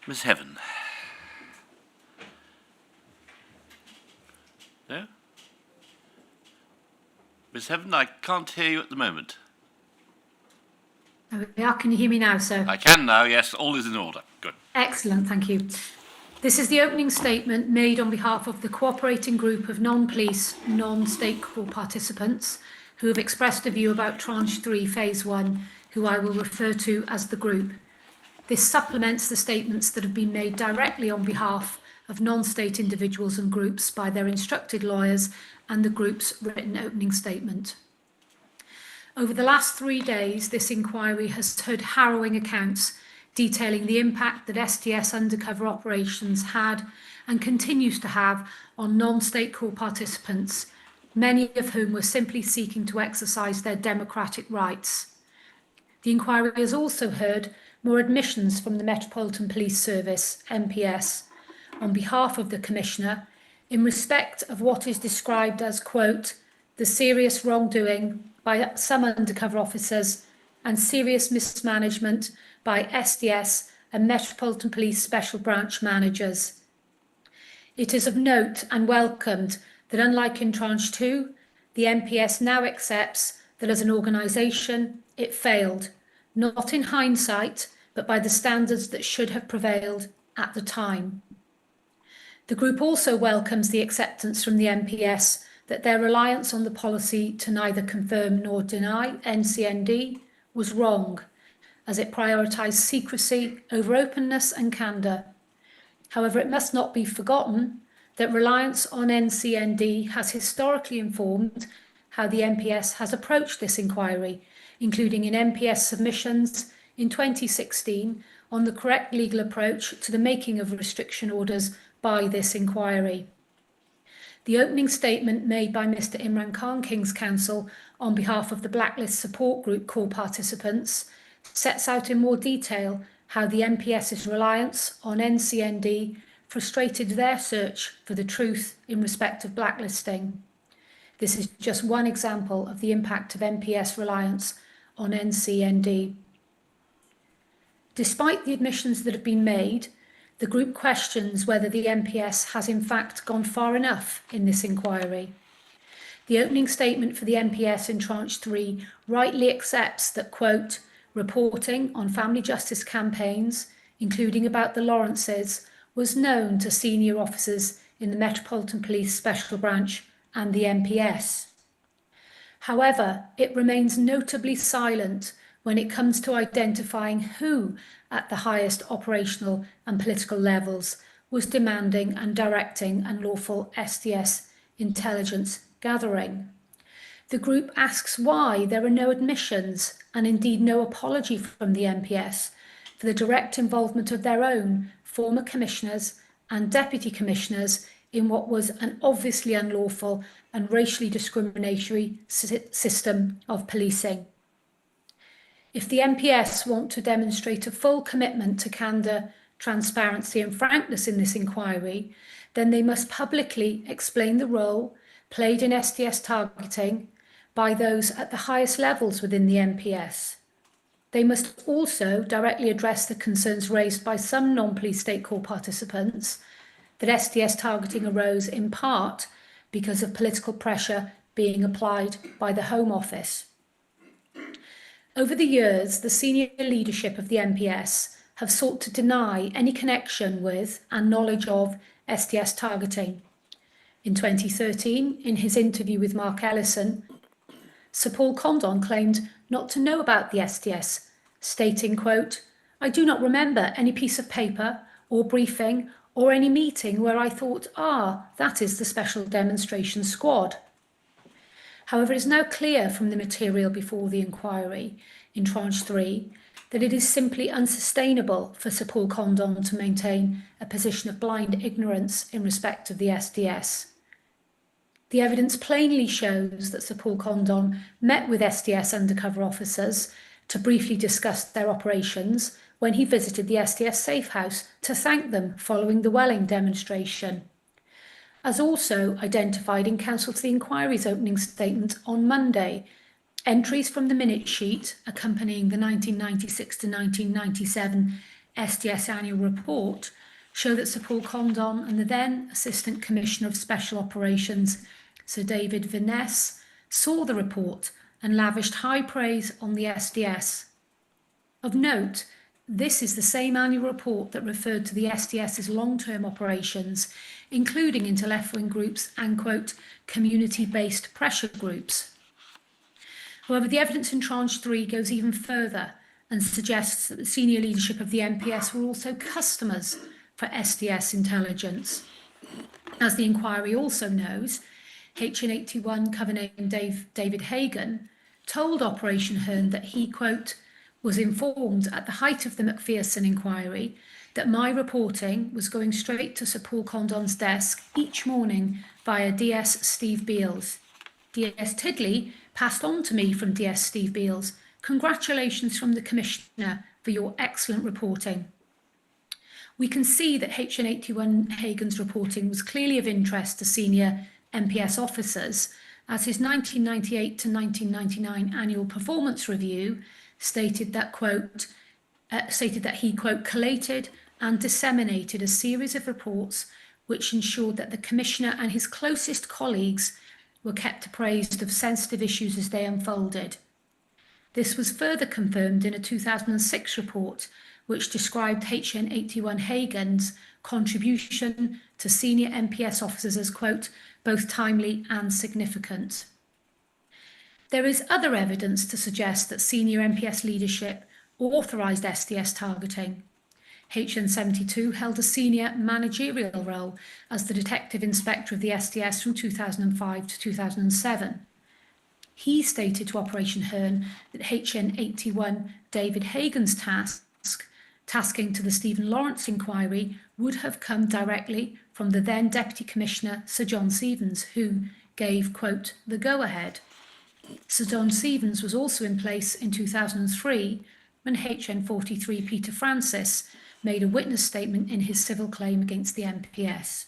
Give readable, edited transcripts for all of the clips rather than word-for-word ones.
Miss Heaven. No? Miss Heaven, I can't hear you at the moment. There we are. Can you hear me now, sir? I can now, yes. All is in order. Good. Excellent, thank you. This is the opening statement made on behalf of the cooperating group of non-police, non-state court participants who have expressed a view about Tranche 3, Phase 1, who I will refer to as the group. This supplements the statements that have been made directly on behalf of non-state individuals and groups by their instructed lawyers and the group's written opening statement. Over the last 3 days, this inquiry has heard harrowing accounts detailing the impact that STS undercover operations had and continues to have on non-state court participants, many of whom were simply seeking to exercise their democratic rights. The inquiry has also heard more admissions from the Metropolitan Police Service, MPS, on behalf of the Commissioner in respect of what is described as, quote, the serious wrongdoing by some undercover officers and serious mismanagement by SDS and Metropolitan Police Special Branch managers. It is of note and welcomed that unlike in Tranche 2, the MPS now accepts that as an organisation it failed, not in hindsight, but by the standards that should have prevailed at the time. The group also welcomes the acceptance from the MPS that their reliance on the policy to neither confirm nor deny NCND was wrong, as it prioritised secrecy over openness and candour. However, it must not be forgotten that reliance on NCND has historically informed how the MPS has approached this inquiry, including in MPS submissions in 2016 on the correct legal approach to the making of restriction orders by this inquiry. The opening statement made by Mr. Imran Khan, King's Counsel, on behalf of the Blacklist Support Group core participants, sets out in more detail how the MPS's reliance on NCND frustrated their search for the truth in respect of blacklisting. This is just one example of the impact of MPS reliance on NCND. Despite the admissions that have been made, the group questions whether the MPS has in fact gone far enough in this inquiry. The opening statement for the MPS in Tranche 3 rightly accepts that, quote, reporting on family justice campaigns, including about the Lawrences, was known to senior officers in the Metropolitan Police Special Branch and the MPS. However, it remains notably silent when it comes to identifying who, at the highest operational and political levels, was demanding and directing unlawful STS intelligence gathering. The group asks why there are no admissions and indeed no apology from the MPS for the direct involvement of their own former commissioners and deputy commissioners in what was an obviously unlawful and racially discriminatory system of policing. If the MPS want to demonstrate a full commitment to candour, transparency and frankness in this inquiry, then they must publicly explain the role played in STS targeting by those at the highest levels within the MPS. They must also directly address the concerns raised by some non-police state court participants that STS targeting arose in part because of political pressure being applied by the Home Office. Over the years, the senior leadership of the MPS have sought to deny any connection with and knowledge of STS targeting. In 2013, in his interview with Mark Ellison, Sir Paul Condon claimed not to know about the STS, stating, quote, I do not remember any piece of paper or briefing or any meeting where I thought, that is the Special Demonstration Squad. However, it is now clear from the material before the inquiry in Tranche 3 that it is simply unsustainable for Sir Paul Condon to maintain a position of blind ignorance in respect of the SDS. The evidence plainly shows that Sir Paul Condon met with SDS undercover officers to briefly discuss their operations when he visited the SDS safe house to thank them following the Welling demonstration. As also identified in counsel to the inquiry's opening statement on Monday, entries from the minute sheet accompanying the 1996 to 1997 SDS annual report show that Sir Paul Condon and the then Assistant Commissioner of Special Operations, Sir David Baroness, saw the report and lavished high praise on the SDS. Of note, this is the same annual report that referred to the SDS's long-term operations, including into left-wing groups and, quote, community-based pressure groups. However, the evidence in Tranche 3 goes even further and suggests that the senior leadership of the NPS were also customers for SDS intelligence. As the inquiry also knows, HN81 cover name David Hagan told Operation Hearn that he, quote, was informed at the height of the Macpherson inquiry that my reporting was going straight to Sir Paul Condon's desk each morning via DS Steve Beales. DS Hedley passed on to me from DS Steve Beales, congratulations from the Commissioner for your excellent reporting. We can see that HN81 Hagan's reporting was clearly of interest to senior NPS officers, as his 1998 to 1999 annual performance review stated that, quote, he, quote, collated and disseminated a series of reports which ensured that the Commissioner and his closest colleagues were kept appraised of sensitive issues as they unfolded. This was further confirmed in a 2006 report which described HN81 Hagan's contribution to senior NPS officers as, quote, both timely and significant. There is other evidence to suggest that senior NPS leadership authorised SDS targeting. HN72 held a senior managerial role as the Detective Inspector of the SDS from 2005 to 2007. He stated to Operation Hearn that HN81 David Hagan's tasking to the Stephen Lawrence inquiry would have come directly from the then Deputy Commissioner Sir John Stevens, who gave, quote, the go-ahead. Sir John Stevens was also in place in 2003 when HN43 Peter Francis made a witness statement in his civil claim against the NPS.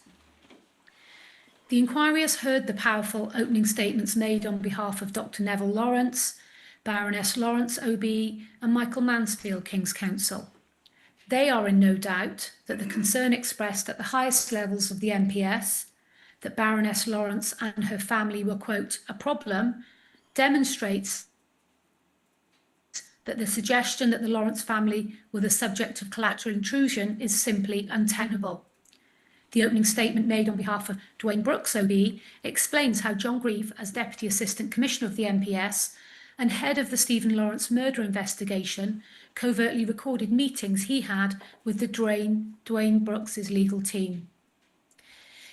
The inquiry has heard the powerful opening statements made on behalf of Dr Neville Lawrence, Baroness Lawrence OBE and Michael Mansfield, King's Counsel. They are in no doubt that the concern expressed at the highest levels of the NPS, that Baroness Lawrence and her family were, quote, a problem, demonstrates that the suggestion that the Lawrence family were the subject of collateral intrusion is simply untenable. The opening statement made on behalf of Dwayne Brooks OBE explains how John Grieve, as Deputy Assistant Commissioner of the NPS and head of the Stephen Lawrence murder investigation, covertly recorded meetings he had with the Dwayne Brooks' legal team.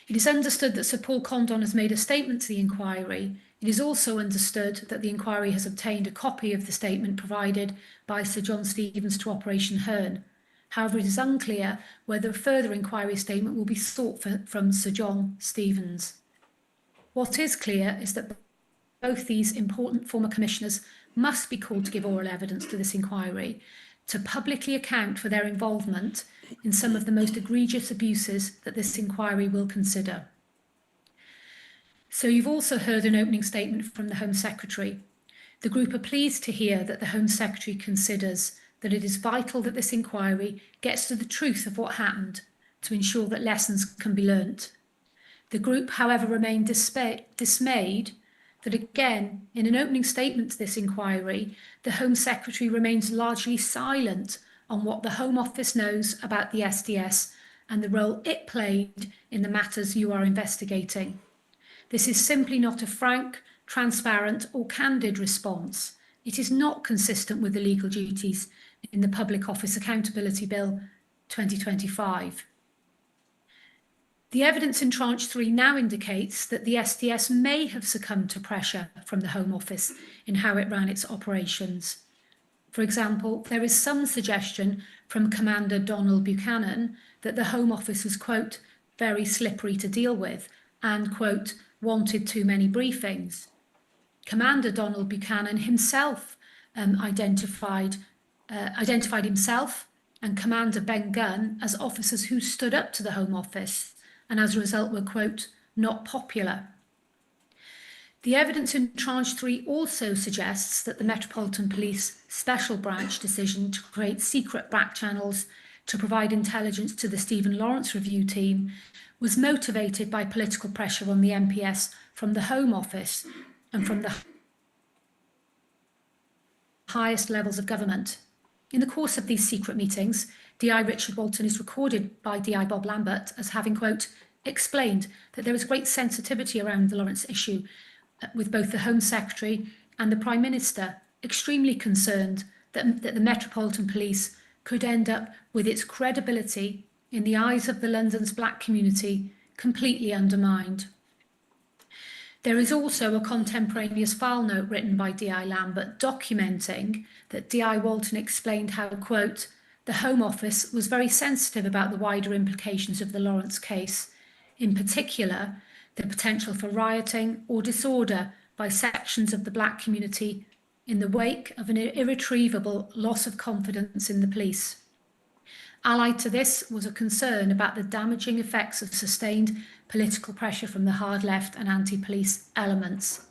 It is understood that Sir Paul Condon has made a statement to the inquiry. It is also understood that the inquiry has obtained a copy of the statement provided by Sir John Stevens to Operation Hearn. However, it is unclear whether a further inquiry statement will be sought from Sir John Stevens. What is clear is that both these important former commissioners must be called to give oral evidence to this inquiry to publicly account for their involvement in some of the most egregious abuses that this inquiry will consider. So you've also heard an opening statement from the Home Secretary. The group are pleased to hear that the Home Secretary considers that it is vital that this inquiry gets to the truth of what happened to ensure that lessons can be learnt. The group, however, remain dismayed that again, in an opening statement to this inquiry, the Home Secretary remains largely silent on what the Home Office knows about the SDS and the role it played in the matters you are investigating. This is simply not a frank, transparent or candid response. It is not consistent with the legal duties in the Public Office Accountability Bill 2025. The evidence in Tranche 3 now indicates that the SDS may have succumbed to pressure from the Home Office in how it ran its operations. For example, there is some suggestion from Commander Donald Buchanan that the Home Office was, quote, very slippery to deal with and, quote, wanted too many briefings. Commander Donald Buchanan himself identified himself and Commander Ben Gunn as officers who stood up to the Home Office and as a result were, quote, not popular. The evidence in Tranche 3 also suggests that the Metropolitan Police Special Branch decision to create secret back channels to provide intelligence to the Stephen Lawrence review team was motivated by political pressure on the NPS from the Home Office and from the highest levels of government. In the course of these secret meetings, DI Richard Walton is recorded by DI Bob Lambert as having, quote, explained that there was great sensitivity around the Lawrence issue with both the Home Secretary and the Prime Minister extremely concerned that the Metropolitan Police could end up with its credibility in the eyes of the London's black community completely undermined. There is also a contemporaneous file note written by D.I. Lambert documenting that D.I. Walton explained how, quote, the Home Office was very sensitive about the wider implications of the Lawrence case, in particular, the potential for rioting or disorder by sections of the black community in the wake of an irretrievable loss of confidence in the police. Allied to this was a concern about the damaging effects of sustained political pressure from the hard left and anti-police elements.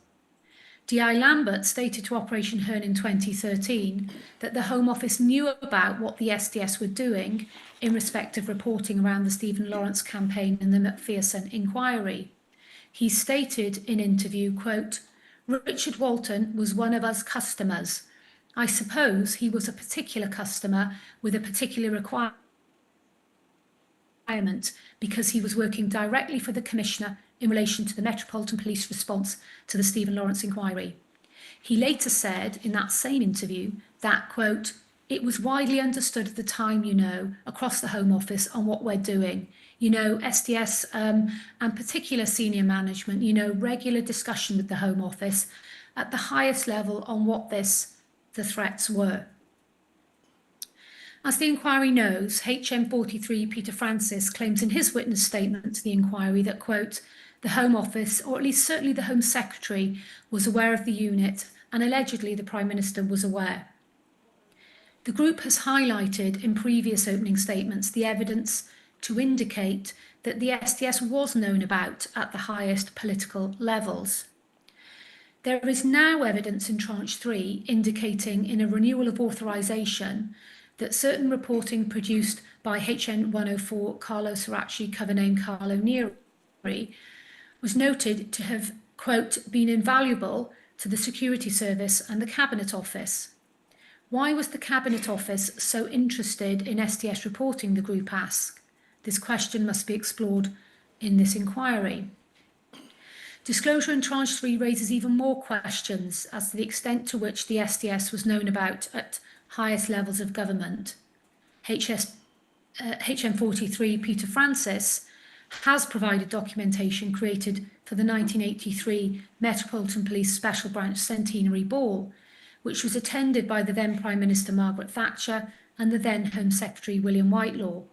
D.I. Lambert stated to Operation Hearn in 2013 that the Home Office knew about what the SDS were doing in respect of reporting around the Stephen Lawrence campaign and the Macpherson inquiry. He stated in interview, quote, Richard Walton was one of us customers. I suppose he was a particular customer with a particular requirement because he was working directly for the Commissioner in relation to the Metropolitan Police response to the Stephen Lawrence inquiry. He later said in that same interview that, quote, it was widely understood at the time, across the Home Office on what we're doing. SDS and particular senior management, regular discussion with the Home Office at the highest level on what the threats were. As the inquiry knows, HM43 Peter Francis claims in his witness statement to the inquiry that, quote, the Home Office, or at least certainly the Home Secretary, was aware of the unit and allegedly the Prime Minister was aware. The group has highlighted in previous opening statements the evidence to indicate that the SDS was known about at the highest political levels. There is now evidence in Tranche 3 indicating in a renewal of authorisation that certain reporting produced by HN 104 Carlo Sirachi, cover name Carlo Neri, was noted to have, quote, been invaluable to the Security Service and the Cabinet Office. Why was the Cabinet Office so interested in SDS reporting, the group asked? This question must be explored in this inquiry. Disclosure in Tranche 3 raises even more questions as to the extent to which the SDS was known about at highest levels of government. HM43 Peter Francis has provided documentation created for the 1983 Metropolitan Police Special Branch Centenary Ball, which was attended by the then Prime Minister Margaret Thatcher and the then Home Secretary William Whitelaw.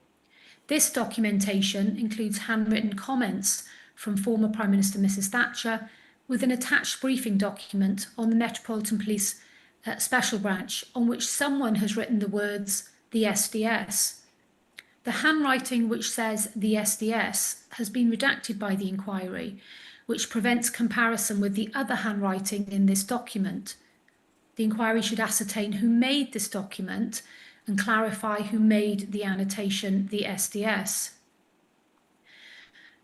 This documentation includes handwritten comments from former Prime Minister Mrs Thatcher with an attached briefing document on the Metropolitan Police Special Branch on which someone has written the words, the SDS. The handwriting which says the SDS has been redacted by the inquiry, which prevents comparison with the other handwriting in this document. The inquiry should ascertain who made this document and clarify who made the annotation, the SDS.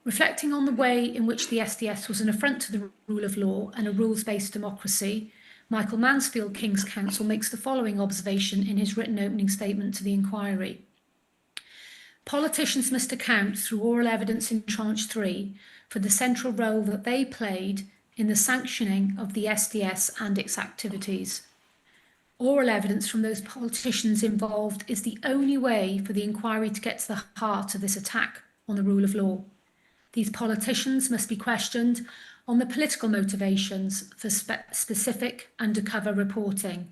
Reflecting on the way in which the SDS was an affront to the rule of law and a rules-based democracy, Michael Mansfield, King's Counsel, makes the following observation in his written opening statement to the inquiry. Politicians must account through oral evidence in Tranche 3 for the central role that they played in the sanctioning of the SDS and its activities. Oral evidence from those politicians involved is the only way for the inquiry to get to the heart of this attack on the rule of law. These politicians must be questioned on the political motivations for specific undercover reporting.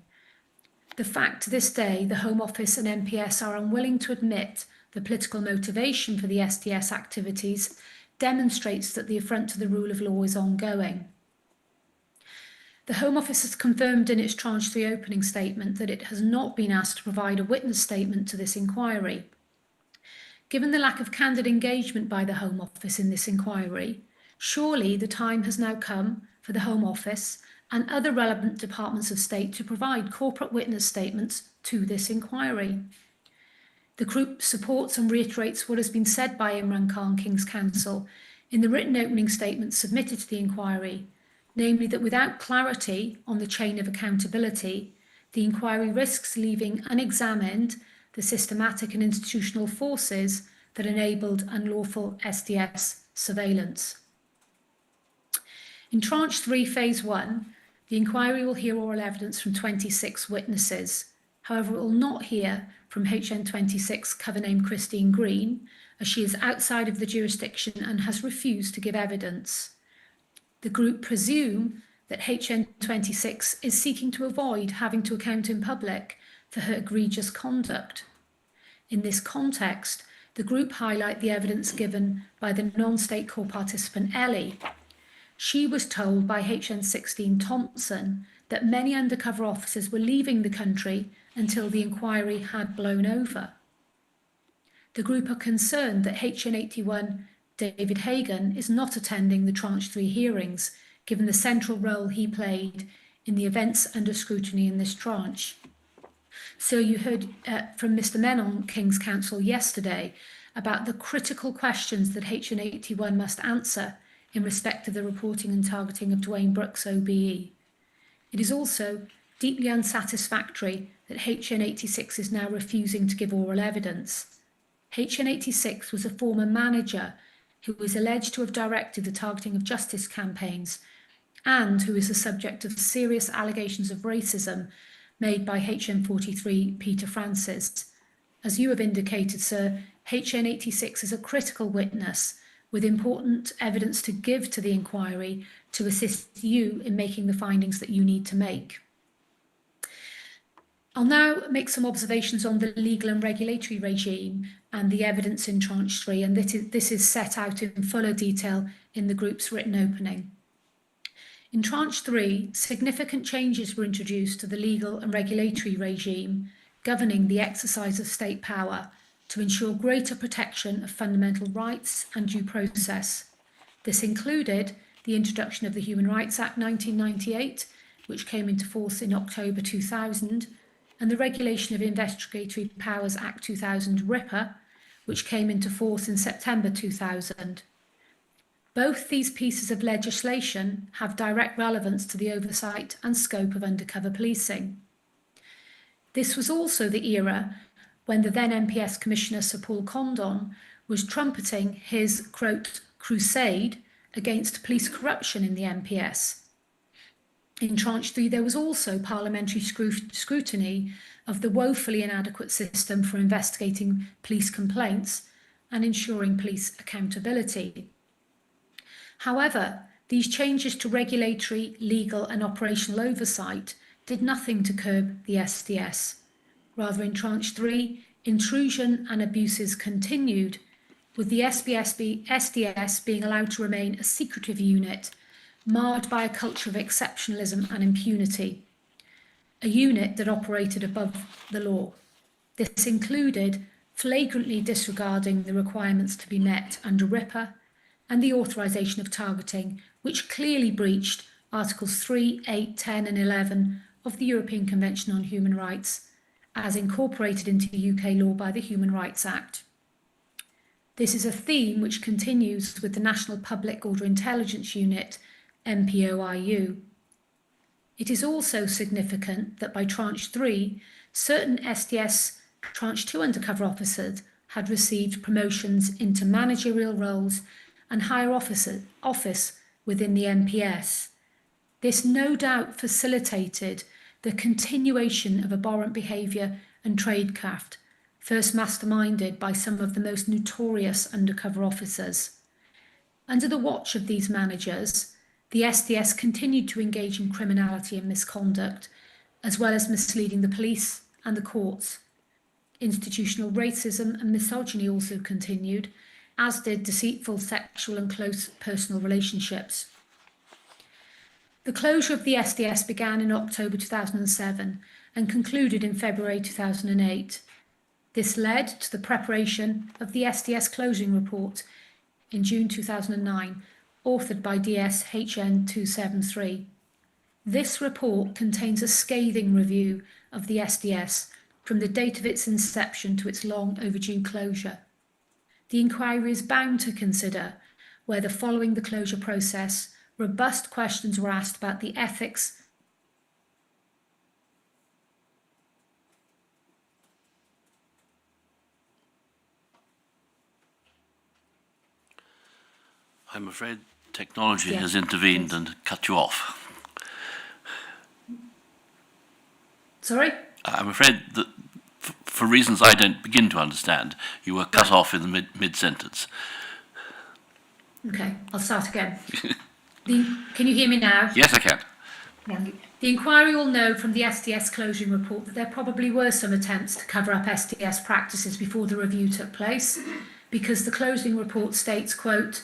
The fact to this day the Home Office and NPS are unwilling to admit the political motivation for the SDS activities demonstrates that the affront to the rule of law is ongoing. The Home Office has confirmed in its Tranche 3 opening statement that it has not been asked to provide a witness statement to this inquiry. Given the lack of candid engagement by the Home Office in this inquiry, surely the time has now come for the Home Office and other relevant departments of state to provide corporate witness statements to this inquiry. The group supports and reiterates what has been said by Imran Khan, King's Counsel, in the written opening statement submitted to the inquiry, namely that without clarity on the chain of accountability, the inquiry risks leaving unexamined the systematic and institutional forces that enabled unlawful SDS surveillance. In Tranche 3, Phase 1, the inquiry will hear oral evidence from 26 witnesses. However, it will not hear from HN26 cover name Christine Green, as she is outside of the jurisdiction and has refused to give evidence. The group presume that HN26 is seeking to avoid having to account in public for her egregious conduct. In this context, the group highlight the evidence given by the non-state core participant Ellie. She was told by HN16 Thompson that many undercover officers were leaving the country until the inquiry had blown over. The group are concerned that HN81 David Hagan is not attending the Tranche 3 hearings, given the central role he played in the events under scrutiny in this tranche. So you heard from Mr. Menon, King's Counsel, yesterday about the critical questions that HN81 must answer in respect of the reporting and targeting of Dwayne Brooks OBE. It is also deeply unsatisfactory that HN86 is now refusing to give oral evidence. HN86 was a former manager who is alleged to have directed the targeting of justice campaigns and who is the subject of serious allegations of racism made by HN43 Peter Francis. As you have indicated, sir, HN86 is a critical witness with important evidence to give to the inquiry to assist you in making the findings that you need to make. I'll now make some observations on the legal and regulatory regime and the evidence in Tranche 3, and this is set out in fuller detail in the group's written opening. In Tranche 3, significant changes were introduced to the legal and regulatory regime governing the exercise of state power to ensure greater protection of fundamental rights and due process. This included the introduction of the Human Rights Act 1998, which came into force in October 2000, and the Regulation of Investigatory Powers Act 2000 RIPA, which came into force in September 2000. Both these pieces of legislation have direct relevance to the oversight and scope of undercover policing. This was also the era when the then NPS Commissioner Sir Paul Condon was trumpeting his, quote, crusade against police corruption in the NPS. In Tranche 3, there was also parliamentary scrutiny of the woefully inadequate system for investigating police complaints and ensuring police accountability. However, these changes to regulatory, legal and operational oversight did nothing to curb the SDS. Rather, in Tranche 3, intrusion and abuses continued, with the SDS being allowed to remain a secretive unit marred by a culture of exceptionalism and impunity, a unit that operated above the law. This included flagrantly disregarding the requirements to be met under RIPA and the authorisation of targeting, which clearly breached Articles 3, 8, 10 and 11 of the European Convention on Human Rights, as incorporated into UK law by the Human Rights Act. This is a theme which continues with the National Public Order Intelligence Unit, NPOIU. It is also significant that by Tranche 3, certain SDS Tranche 2 undercover officers had received promotions into managerial roles and higher office within the NPS. This no doubt facilitated the continuation of abhorrent behaviour and tradecraft, first masterminded by some of the most notorious undercover officers. Under the watch of these managers, the SDS continued to engage in criminality and misconduct, as well as misleading the police and the courts. Institutional racism and misogyny also continued, as did deceitful sexual and close personal relationships. The closure of the SDS began in October 2007 and concluded in February 2008. This led to the preparation of the SDS closing report in June 2009, authored by DS HN 273. This report contains a scathing review of the SDS, from the date of its inception to its long overdue closure. The inquiry is bound to consider whether, following the closure process, robust questions were asked about the ethics I'm afraid technology has intervened and cut you off. Sorry? I'm afraid that for reasons I don't begin to understand, you were cut off in the mid-sentence. Okay, I'll start again. Can you hear me now? Yes, I can. The inquiry will know from the STS closing report that there probably were some attempts to cover up STS practices before the review took place, because the closing report states, quote,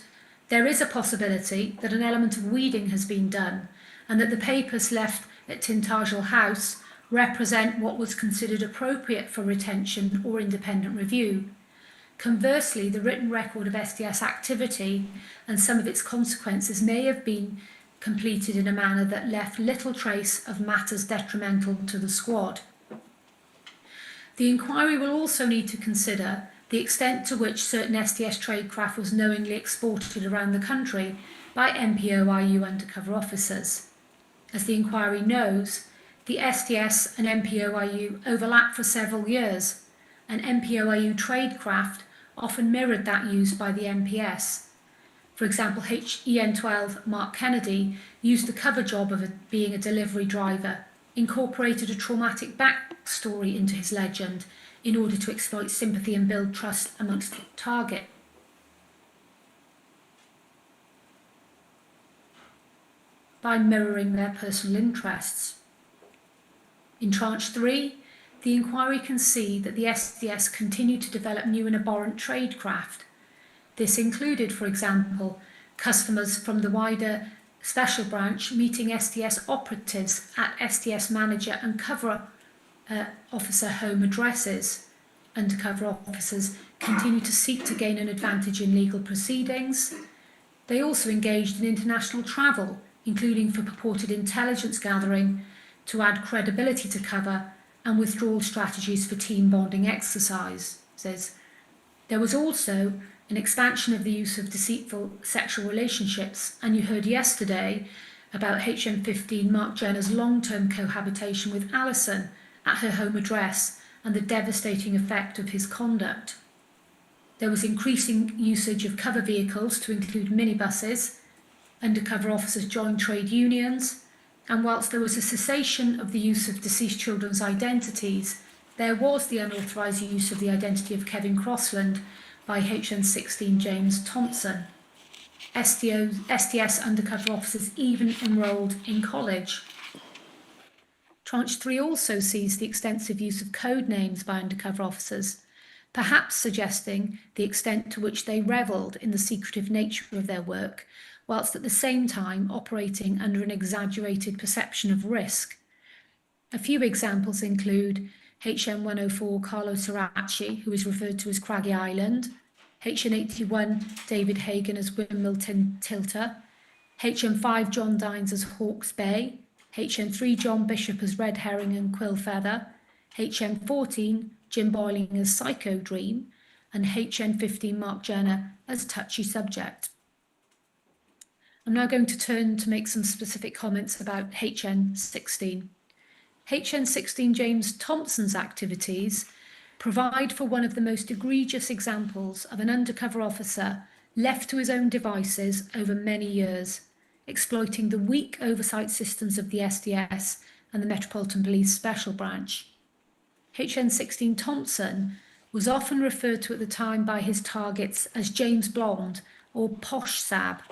"There is a possibility that an element of weeding has been done and that the papers left at Tintagel House represent what was considered appropriate for retention or independent review. Conversely, the written record of STS activity and some of its consequences may have been completed in a manner that left little trace of matters detrimental to the squad. The inquiry will also need to consider the extent to which certain STS tradecraft was knowingly exported around the country by NPOIU undercover officers. As the inquiry knows, the STS and NPOIU overlapped for several years, and NPOIU tradecraft often mirrored that used by the NPS. For example, HEN12 Mark Kennedy used the cover job of being a delivery driver, incorporated a traumatic backstory into his legend in order to exploit sympathy and build trust amongst the target. By mirroring their personal interests. In Tranche 3, the inquiry can see that the STS continued to develop new and abhorrent tradecraft. This included, for example, customers from the wider special branch meeting STS operatives at STS manager and cover officer home addresses. Undercover officers continue to seek to gain an advantage in legal proceedings. They also engaged in international travel, including for purported intelligence gathering, to add credibility to cover and withdrawal strategies for team bonding exercises. There was also an expansion of the use of deceitful sexual relationships, and you heard yesterday about HM15 Mark Jenner's long-term cohabitation with Acheson at her home address and the devastating effect of his conduct. There was increasing usage of cover vehicles to include minibuses. Undercover officers joined trade unions, and whilst there was a cessation of the use of deceased children's identities, there was the unauthorised use of the identity of Kevin Crossland by HN16 James Thompson. STS undercover officers even enrolled in college. Tranche 3 also sees the extensive use of code names by undercover officers, perhaps suggesting the extent to which they revelled in the secretive nature of their work, whilst at the same time operating under an exaggerated perception of risk. A few examples include HM104 Carlo Sirachi, who is referred to as Craggy Island, HN81 David Hagan as Windmill Tilter, HM5 John Dines as Hawke's Bay, HM3 John Bishop as Red Herring and Quill Feather, HM14 Jim Boiling as Psycho Dream, and HN15 Mark Jenner as Touchy Subject. I'm now going to turn to make some specific comments about HN16. HN16 James Thompson's activities provide for one of the most egregious examples of an undercover officer left to his own devices over many years, exploiting the weak oversight systems of the SDS and the Metropolitan Police Special Branch. HN16 Thompson was often referred to at the time by his targets as James Blonde or Posh Sab.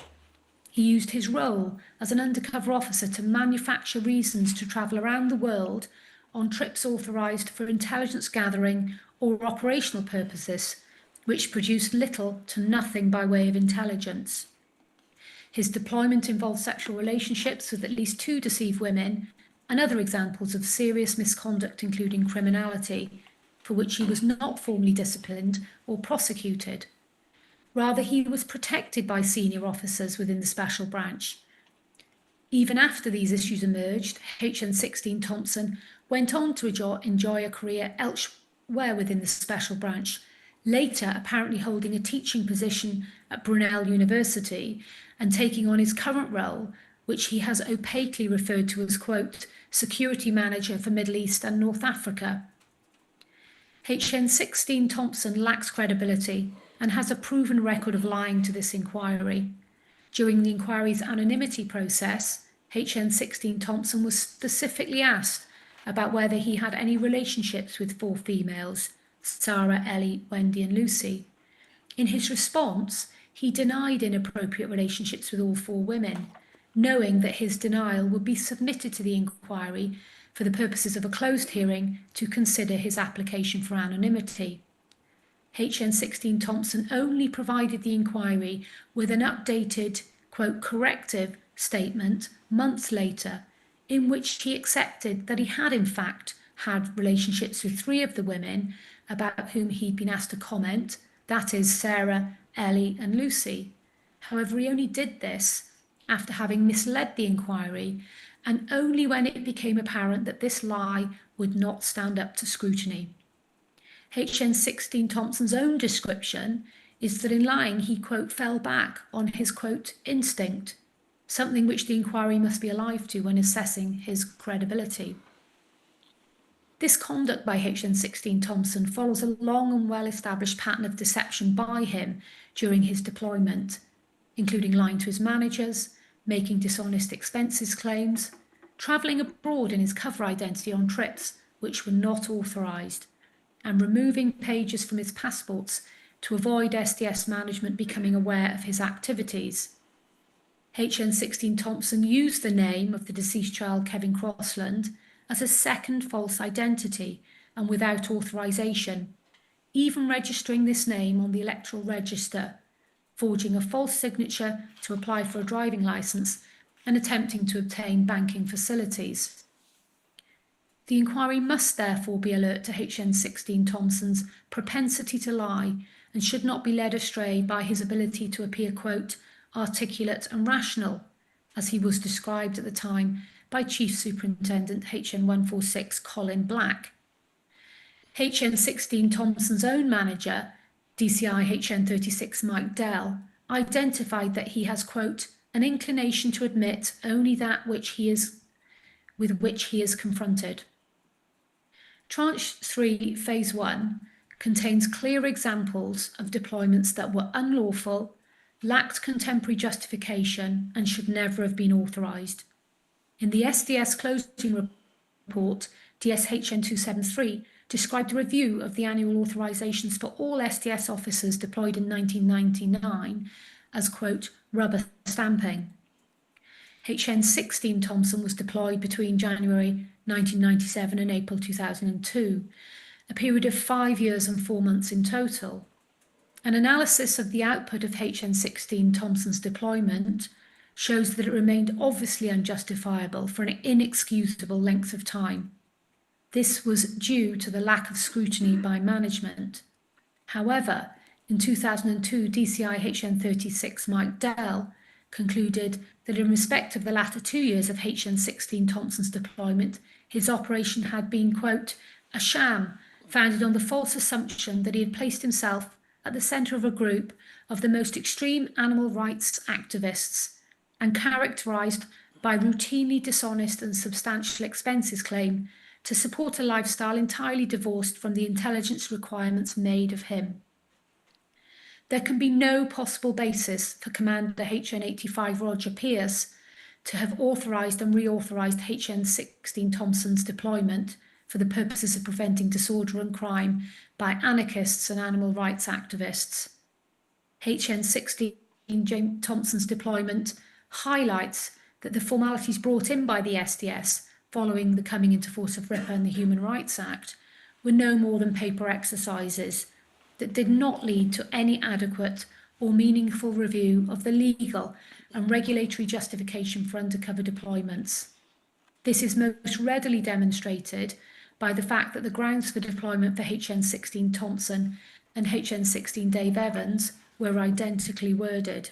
He used his role as an undercover officer to manufacture reasons to travel around the world on trips authorised for intelligence gathering or operational purposes, which produced little to nothing by way of intelligence. His deployment involved sexual relationships with at least 2 deceived women and other examples of serious misconduct, including criminality, for which he was not formally disciplined or prosecuted. Rather, he was protected by senior officers within the Special Branch. Even after these issues emerged, HN16 Thompson went on to enjoy a career elsewhere within the special branch, later apparently holding a teaching position at Brunel University and taking on his current role, which he has opaquely referred to as, quote, Security Manager for Middle East and North Africa. HN16 Thompson lacks credibility and has a proven record of lying to this inquiry. During the inquiry's anonymity process, HN16 Thompson was specifically asked about whether he had any relationships with 4 females, Sarah, Ellie, Wendy and Lucy. In his response, he denied inappropriate relationships with all 4 women, knowing that his denial would be submitted to the inquiry for the purposes of a closed hearing to consider his application for anonymity. HN16 Thompson only provided the inquiry with an updated, quote, corrective statement months later, in which he accepted that he had in fact had relationships with 3 of the women about whom he'd been asked to comment, that is Sarah, Ellie and Lucy. However, he only did this after having misled the inquiry, and only when it became apparent that this lie would not stand up to scrutiny. HN16 Thompson's own description is that in lying he, quote, fell back on his, quote, instinct, something which the inquiry must be alive to when assessing his credibility. This conduct by HN16 Thompson follows a long and well-established pattern of deception by him during his deployment, including lying to his managers, making dishonest expenses claims, travelling abroad in his cover identity on trips which were not authorised, and removing pages from his passports to avoid SDS management becoming aware of his activities. HN16 Thompson used the name of the deceased child Kevin Crossland as a second false identity and without authorisation, even registering this name on the electoral register, forging a false signature to apply for a driving licence and attempting to obtain banking facilities. The inquiry must therefore be alert to HN16 Thompson's propensity to lie and should not be led astray by his ability to appear, quote, articulate and rational, as he was described at the time by Chief Superintendent HN146 Colin Black. HN16 Thompson's own manager, DCI HN36 Mike Dell, identified that he has, quote, an inclination to admit only that with which he is confronted. Tranche 3, Phase 1, contains clear examples of deployments that were unlawful, lacked contemporary justification, and should never have been authorised. In the SDS closing report, DSHN 273 described a review of the annual authorisations for all SDS officers deployed in 1999 as, quote, rubber stamping. HN16 Thompson was deployed between January 1997 and April 2002, a period of 5 years and 4 months in total. An analysis of the output of HN16 Thompson's deployment shows that it remained obviously unjustifiable for an inexcusable length of time. This was due to the lack of scrutiny by management. However, in 2002, DCI HN36 Mike Dell concluded that in respect of the latter 2 years of HN16 Thompson's deployment, his operation had been, quote, a sham founded on the false assumption that he had placed himself at the centre of a group of the most extreme animal rights activists and characterised by routinely dishonest and substantial expenses claim to support a lifestyle entirely divorced from the intelligence requirements made of him. There can be no possible basis for Commander HN85 Roger Pierce to have authorised and reauthorised HN16 Thompson's deployment for the purposes of preventing disorder and crime by anarchists and animal rights activists. HN16 Thompson's deployment highlights that the formalities brought in by the SDS following the coming into force of RIPA and the Human Rights Act were no more than paper exercises that did not lead to any adequate or meaningful review of the legal and regulatory justification for undercover deployments. This is most readily demonstrated by the fact that the grounds for deployment for HN16 Thompson and HN16 Dave Evans were identically worded.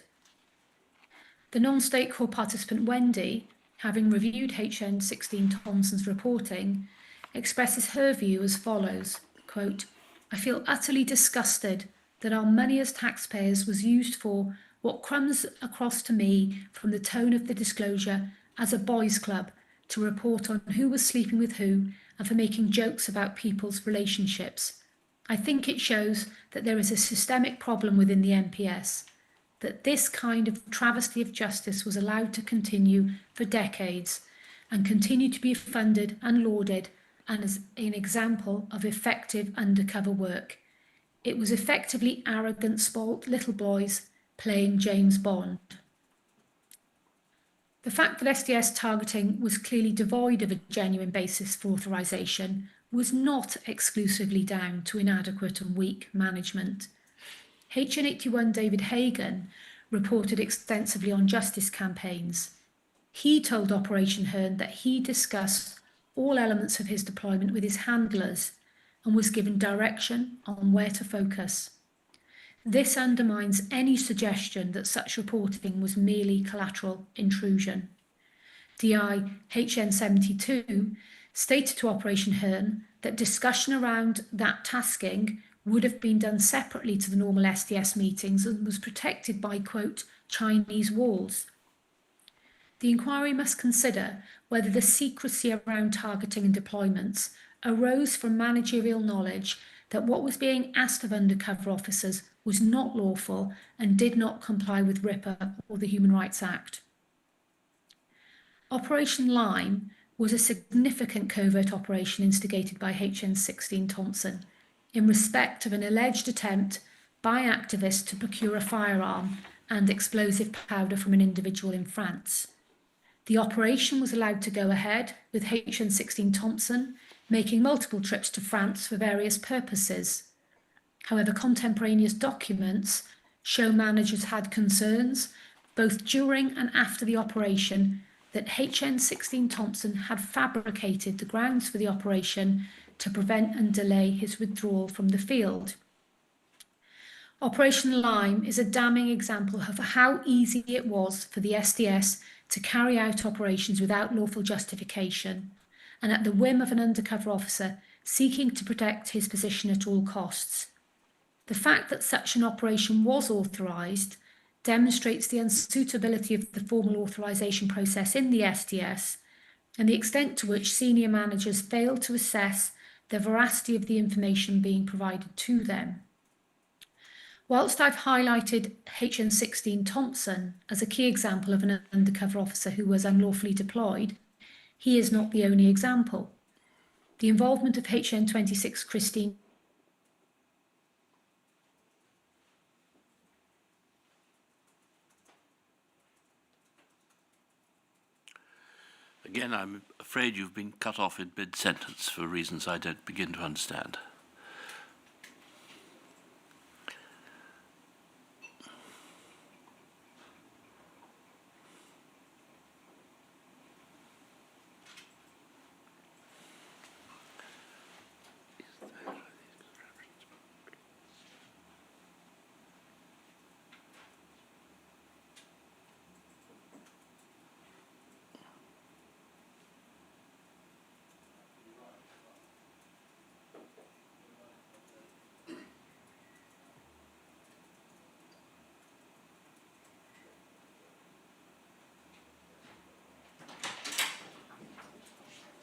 The non-state corps participant Wendy, having reviewed HN16 Thompson's reporting, expresses her view as follows, quote, "I feel utterly disgusted that our money as taxpayers was used for what comes across to me from the tone of the disclosure as a boys' club to report on who was sleeping with who and for making jokes about people's relationships. I think it shows that there is a systemic problem within the NPS, that this kind of travesty of justice was allowed to continue for decades and continue to be funded and lauded and as an example of effective undercover work. It was effectively arrogant, spoilt little boys playing James Bond." The fact that SDS targeting was clearly devoid of a genuine basis for authorisation was not exclusively down to inadequate and weak management. HN81 David Hagan reported extensively on justice campaigns. He told Operation Hearn that he discussed all elements of his deployment with his handlers and was given direction on where to focus. This undermines any suggestion that such reporting was merely collateral intrusion. DI HN72 stated to Operation Hearn that discussion around that tasking would have been done separately to the normal SDS meetings and was protected by, quote, Chinese walls. The inquiry must consider whether the secrecy around targeting and deployments arose from managerial knowledge that what was being asked of undercover officers was not lawful and did not comply with RIPA or the Human Rights Act. Operation Lime was a significant covert operation instigated by HN16 Thompson in respect of an alleged attempt by activists to procure a firearm and explosive powder from an individual in France. The operation was allowed to go ahead with HN16 Thompson making multiple trips to France for various purposes. However, contemporaneous documents show managers had concerns, both during and after the operation, that HN16 Thompson had fabricated the grounds for the operation to prevent and delay his withdrawal from the field. Operation Lime is a damning example of how easy it was for the SDS to carry out operations without lawful justification and at the whim of an undercover officer seeking to protect his position at all costs. The fact that such an operation was authorised demonstrates the unsuitability of the formal authorisation process in the SDS and the extent to which senior managers failed to assess the veracity of the information being provided to them. Whilst I've highlighted HN16 Thompson as a key example of an undercover officer who was unlawfully deployed, he is not the only example. The involvement of HN26 Christine Again, I'm afraid you've been cut off in mid-sentence for reasons I don't begin to understand.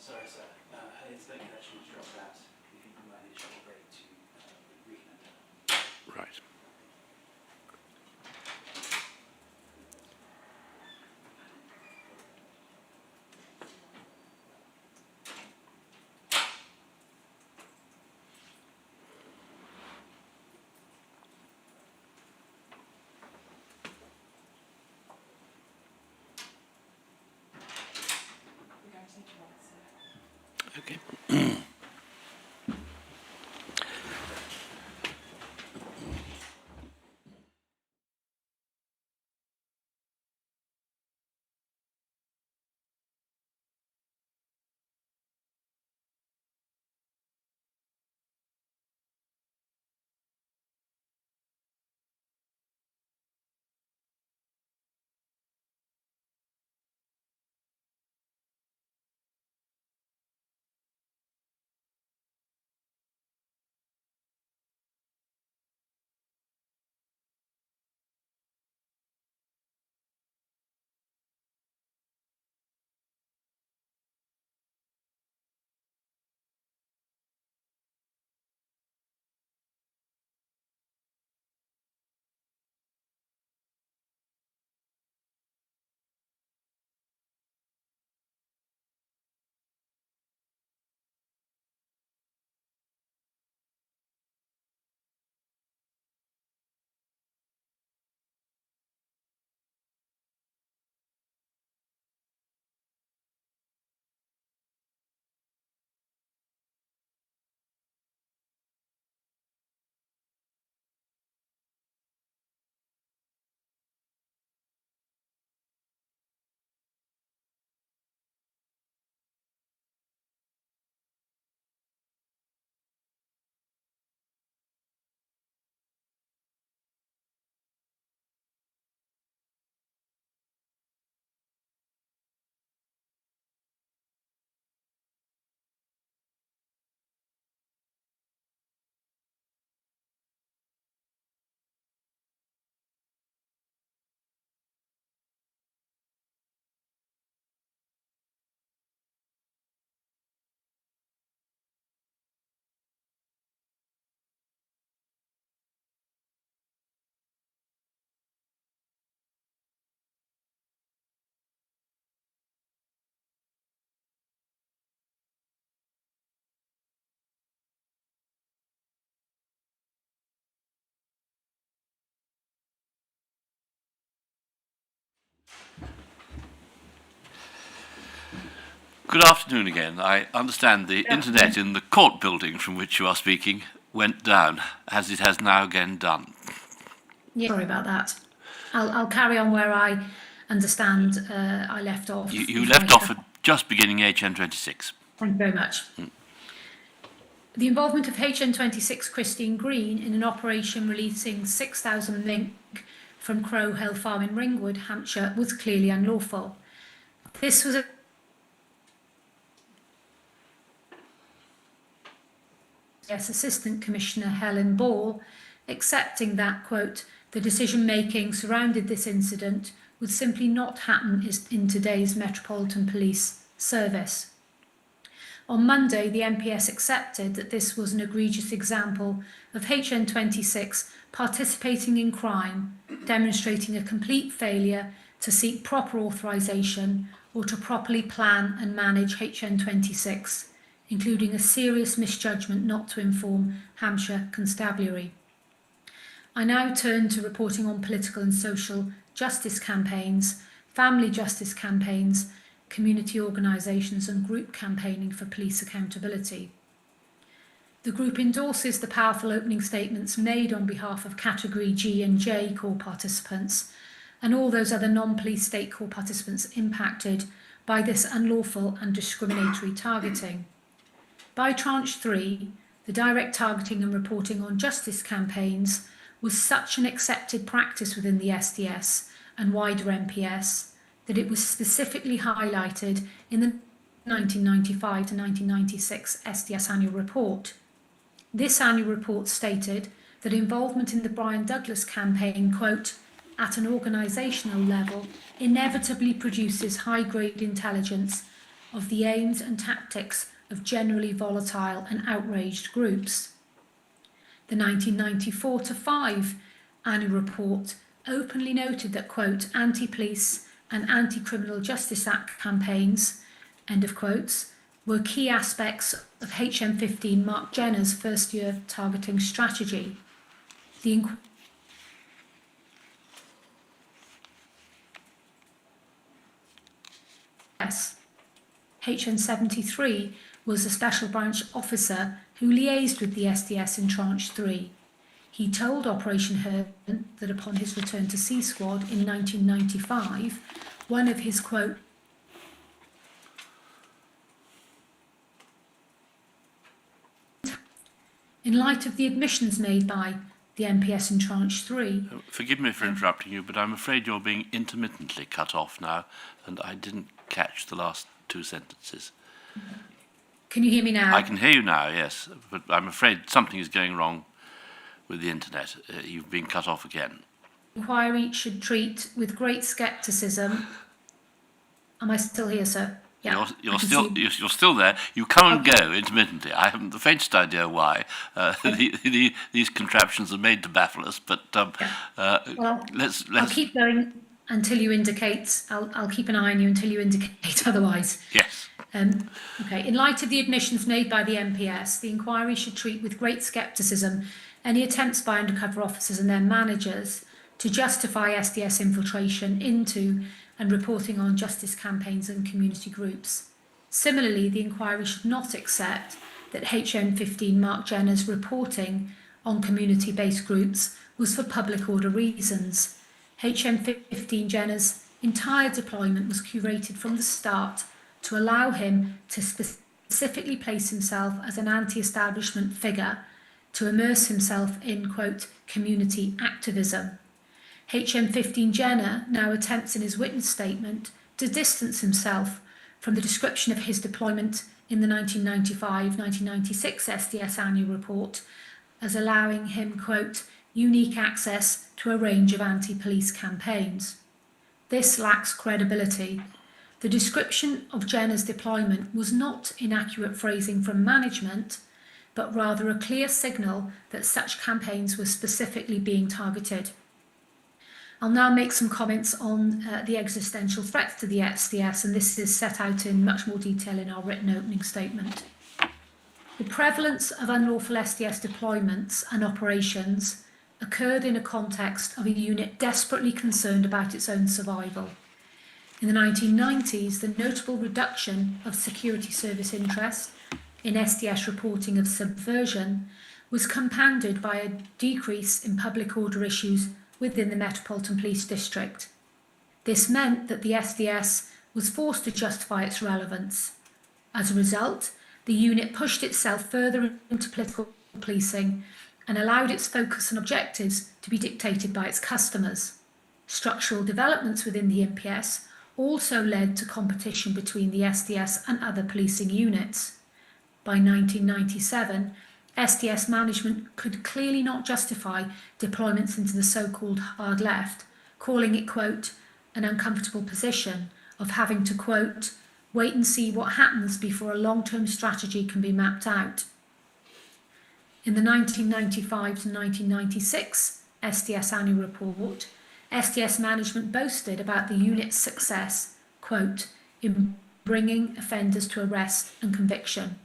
Sorry, sir. His phone connection was dropped out. If you can manage a short break to reconnect. Right. Okay. Good afternoon again. I understand the internet in the court building from which you are speaking went down, as it has now again done. Yeah, sorry about that. I'll carry on where I understand I left off. You left off at just beginning HN26. Thank you very much. The involvement of HN26 Christine Green in an operation releasing 6,000 mink from Crow Hill Farm in Ringwood, Hampshire, was clearly unlawful. This was Assistant Commissioner Helen Ball, accepting that, quote, the decision-making surrounded this incident would simply not happen in today's Metropolitan Police Service. On Monday, the MPS accepted that this was an egregious example of HN26 participating in crime, demonstrating a complete failure to seek proper authorisation or to properly plan and manage HN26, including a serious misjudgment not to inform Hampshire Constabulary. I now turn to reporting on political and social justice campaigns, family justice campaigns, community organisations and group campaigning for police accountability. The group endorses the powerful opening statements made on behalf of Category G and J core participants and all those other non-police state core participants impacted by this unlawful and discriminatory targeting. By Tranche 3, the direct targeting and reporting on justice campaigns was such an accepted practice within the SDS and wider MPS that it was specifically highlighted in the 1995 to 1996 SDS annual report. This annual report stated that involvement in the Brian Douglas campaign, quote, at an organisational level, inevitably produces high-grade intelligence of the aims and tactics of generally volatile and outraged groups. The 1994 to 5 annual report openly noted that, quote, anti-police and anti-criminal justice act campaigns, end of quotes, were key aspects of HM15 Mark Jenner's first year targeting strategy. The HN73 was a special branch officer who liaised with the SDS in Tranche 3. He told Operation Heaven that upon his return to C Squad in 1995, one of his, quote, in light of the admissions made by the MPS in Tranche 3. Forgive me for interrupting you, but I'm afraid you're being intermittently cut off now, and I didn't catch the last two sentences. Can you hear me now? I can hear you now, yes, but I'm afraid something is going wrong with the internet. You've been cut off again. Inquiry should treat with great scepticism. Am I still here, sir? Yeah, you're still there. You come and go intermittently. I haven't the faintest idea why. These contraptions are made to baffle us, but let's. I'll keep going until you indicate. I'll keep an eye on you until you indicate otherwise. Yes. Okay. In light of the admissions made by the MPS, the inquiry should treat with great scepticism any attempts by undercover officers and their managers to justify SDS infiltration into and reporting on justice campaigns and community groups. Similarly, the inquiry should not accept that HN15 Mark Jenner's reporting on community-based groups was for public order reasons. HN15 Jenner's entire deployment was curated from the start to allow him to specifically place himself as an anti-establishment figure, to immerse himself in, quote, community activism. HM15 Jenner now attempts in his witness statement to distance himself from the description of his deployment in the 1995-1996 SDS annual report as allowing him, quote, unique access to a range of anti-police campaigns. This lacks credibility. The description of Jenner's deployment was not inaccurate phrasing from management, but rather a clear signal that such campaigns were specifically being targeted. I'll now make some comments on the existential threats to the SDS, and this is set out in much more detail in our written opening statement. The prevalence of unlawful SDS deployments and operations occurred in a context of a unit desperately concerned about its own survival. In the 1990s, the notable reduction of security service interest in SDS reporting of subversion was compounded by a decrease in public order issues within the Metropolitan Police District. This meant that the SDS was forced to justify its relevance. As a result, the unit pushed itself further into political policing and allowed its focus and objectives to be dictated by its customers. Structural developments within the MPS also led to competition between the SDS and other policing units. By 1997, SDS management could clearly not justify deployments into the so-called hard left, calling it, quote, an uncomfortable position of having to, quote, wait and see what happens before a long-term strategy can be mapped out. In the 1995 to 1996 SDS annual report, SDS management boasted about the unit's success, quote, in bringing offenders to arrest and conviction,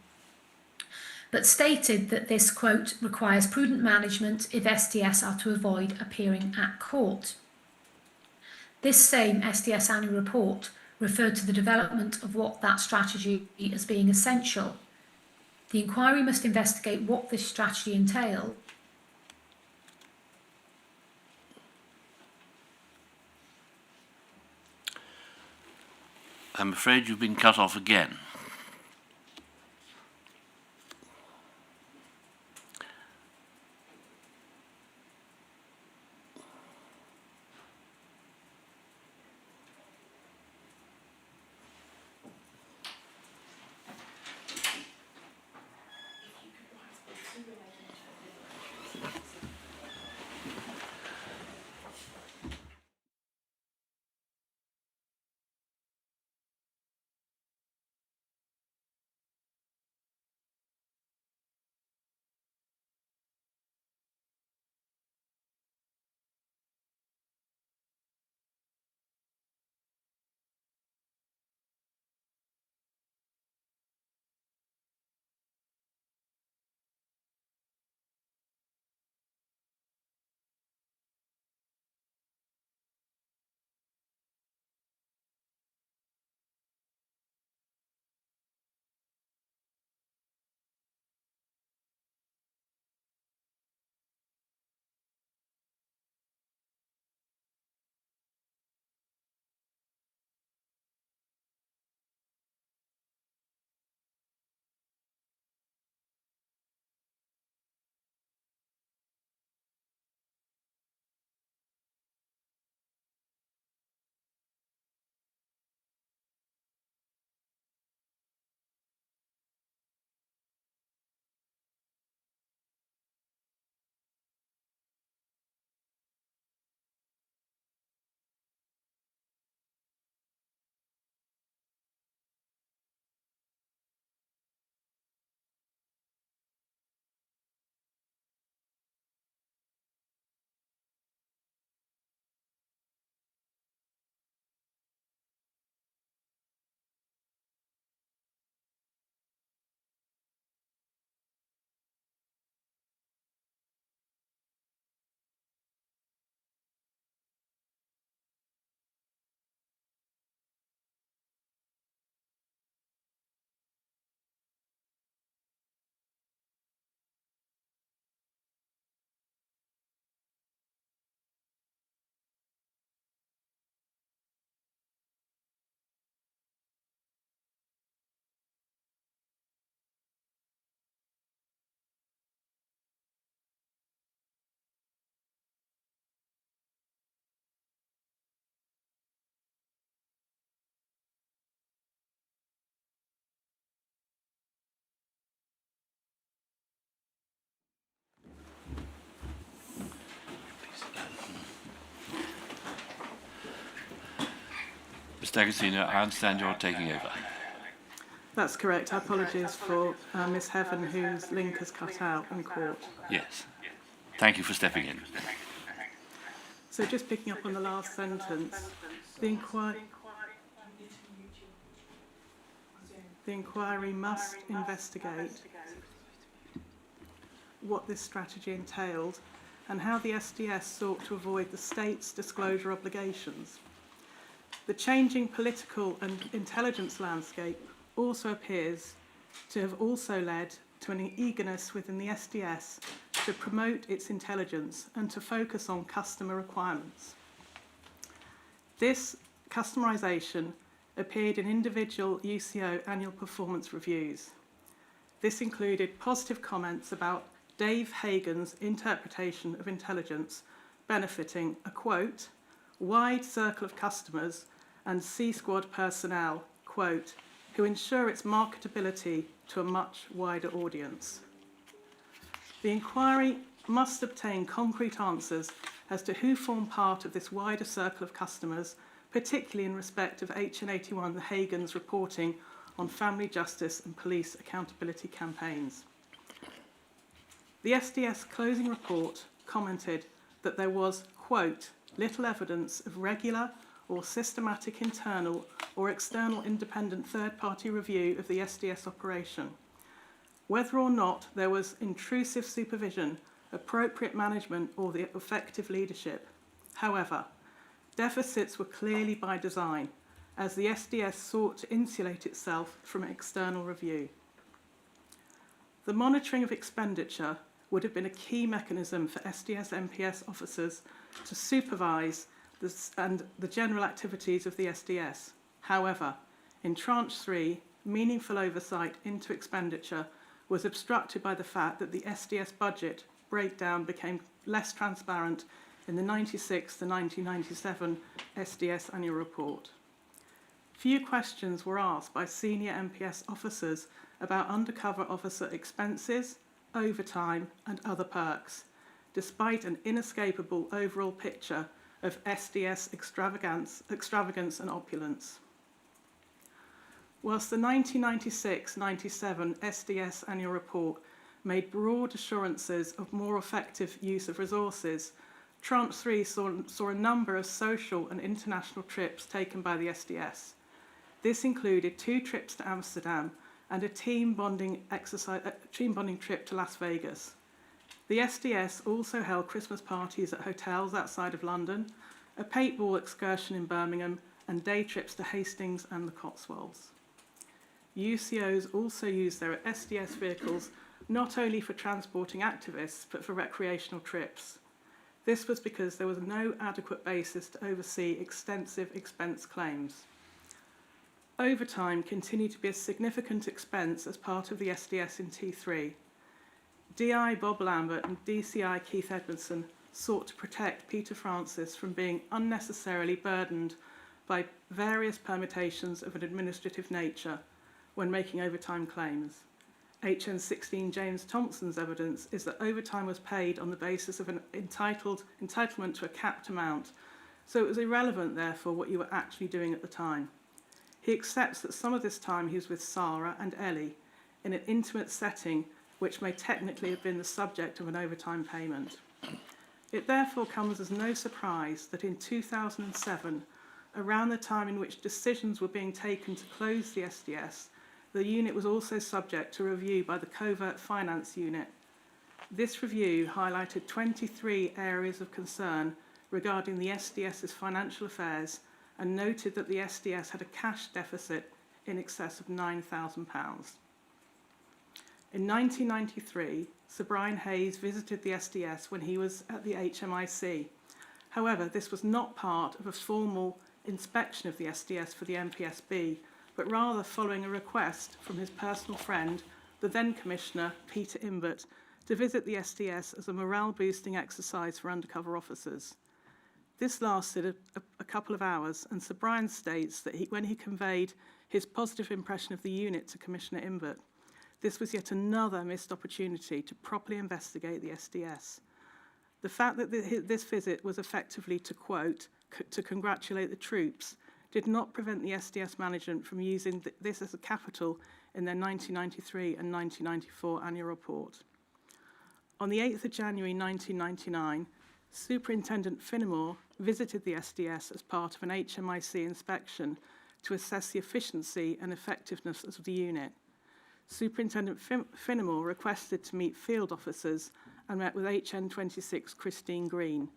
but stated that this, quote, requires prudent management if SDS are to avoid appearing at court. This same SDS annual report referred to the development of what that strategy as being essential. The inquiry must investigate what this strategy entailed. I'm afraid you've been cut off again. Mr. Agostino, I understand you're taking over. That's correct. Apologies for Miss Heaven, whose link has cut out in court. Yes. Thank you for stepping in. So just picking up on the last sentence, the inquiry must investigate what this strategy entailed and how the SDS sought to avoid the state's disclosure obligations. The changing political and intelligence landscape also appears to have also led to an eagerness within the SDS to promote its intelligence and to focus on customer requirements. This customisation appeared in individual UCO annual performance reviews. This included positive comments about Dave Hagan's interpretation of intelligence benefiting a, quote, wide circle of customers and C-Squad personnel, quote, who ensure its marketability to a much wider audience. The inquiry must obtain concrete answers as to who form part of this wider circle of customers, particularly in respect of HN81 Hagan's reporting on family justice and police accountability campaigns. The SDS closing report commented that there was, quote, little evidence of regular or systematic internal or external independent third-party review of the SDS operation. Whether or not there was intrusive supervision, appropriate management, or the effective leadership. However, deficits were clearly by design, as the SDS sought to insulate itself from external review. The monitoring of expenditure would have been a key mechanism for SDS MPS officers to supervise the general activities of the SDS. However, in Tranche 3, meaningful oversight into expenditure was obstructed by the fact that the SDS budget breakdown became less transparent in the 96 to 1997 SDS annual report. Few questions were asked by senior MPS officers about undercover officer expenses, overtime, and other perks, despite an inescapable overall picture of SDS extravagance and opulence. Whilst the 1996-97 SDS annual report made broad assurances of more effective use of resources, Tranche 3 saw a number of social and international trips taken by the SDS. This included 2 trips to Amsterdam and a team bonding trip to Las Vegas. The SDS also held Christmas parties at hotels outside of London, a paintball excursion in Birmingham, and day trips to Hastings and the Cotswolds. UCOs also used their SDS vehicles not only for transporting activists, but for recreational trips. This was because there was no adequate basis to oversee extensive expense claims. Overtime continued to be a significant expense as part of the SDS in T3. DI Bob Lambert and DCI Keith Edmondson sought to protect Peter Francis from being unnecessarily burdened by various permutations of an administrative nature when making overtime claims. HN16 James Thompson's evidence is that overtime was paid on the basis of an entitlement to a capped amount, so it was irrelevant, therefore, what you were actually doing at the time. He accepts that some of this time he was with Sarah and Ellie in an intimate setting which may technically have been the subject of an overtime payment. It therefore comes as no surprise that in 2007, around the time in which decisions were being taken to close the SDS, the unit was also subject to review by the Covert Finance Unit. This review highlighted 23 areas of concern regarding the SDS's financial affairs and noted that the SDS had a cash deficit in excess of £9,000. In 1993, Sir Brian Hayes visited the SDS when he was at the HMIC. However, this was not part of a formal inspection of the SDS for the MPSB, but rather following a request from his personal friend, the then Commissioner, Peter Imbert, to visit the SDS as a morale-boosting exercise for undercover officers. This lasted a couple of hours, and Sir Brian states that when he conveyed his positive impression of the unit to Commissioner Imbert, this was yet another missed opportunity to properly investigate the SDS. The fact that this visit was effectively to quote, to congratulate the troops, did not prevent the SDS management from using this as a capital in their 1993 and 1994 annual report. On the 8th of January 1999, Superintendent Finnemore visited the SDS as part of an HMIC inspection to assess the efficiency and effectiveness of the unit. Superintendent Finnemore requested to meet field officers and met with HN26 Christine Green,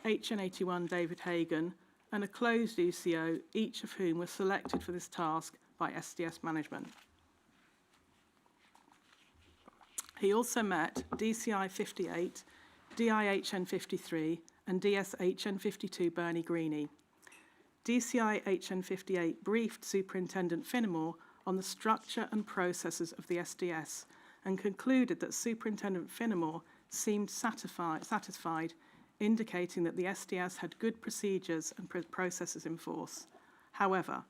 HN81 David Hagan, and a closed UCO, each of whom was selected for this task by SDS management. He also met DCI 58, DIHN 53 and DSHN 52 Bernie Greenie. DCI HN 58 briefed Superintendent Finnemore on the structure and processes of the SDS and concluded that Superintendent Finnemore seemed satisfied, indicating that the SDS had good procedures and processes in force. However,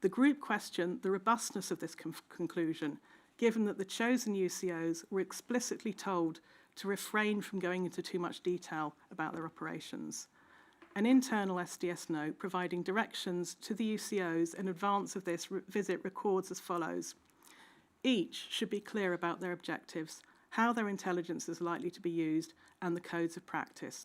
the group questioned the robustness of this conclusion, given that the chosen UCOs were explicitly told to refrain from going into too much detail about their operations. An internal SDS note providing directions to the UCOs in advance of this visit records as follows. Each should be clear about their objectives, how their intelligence is likely to be used, and the codes of practice.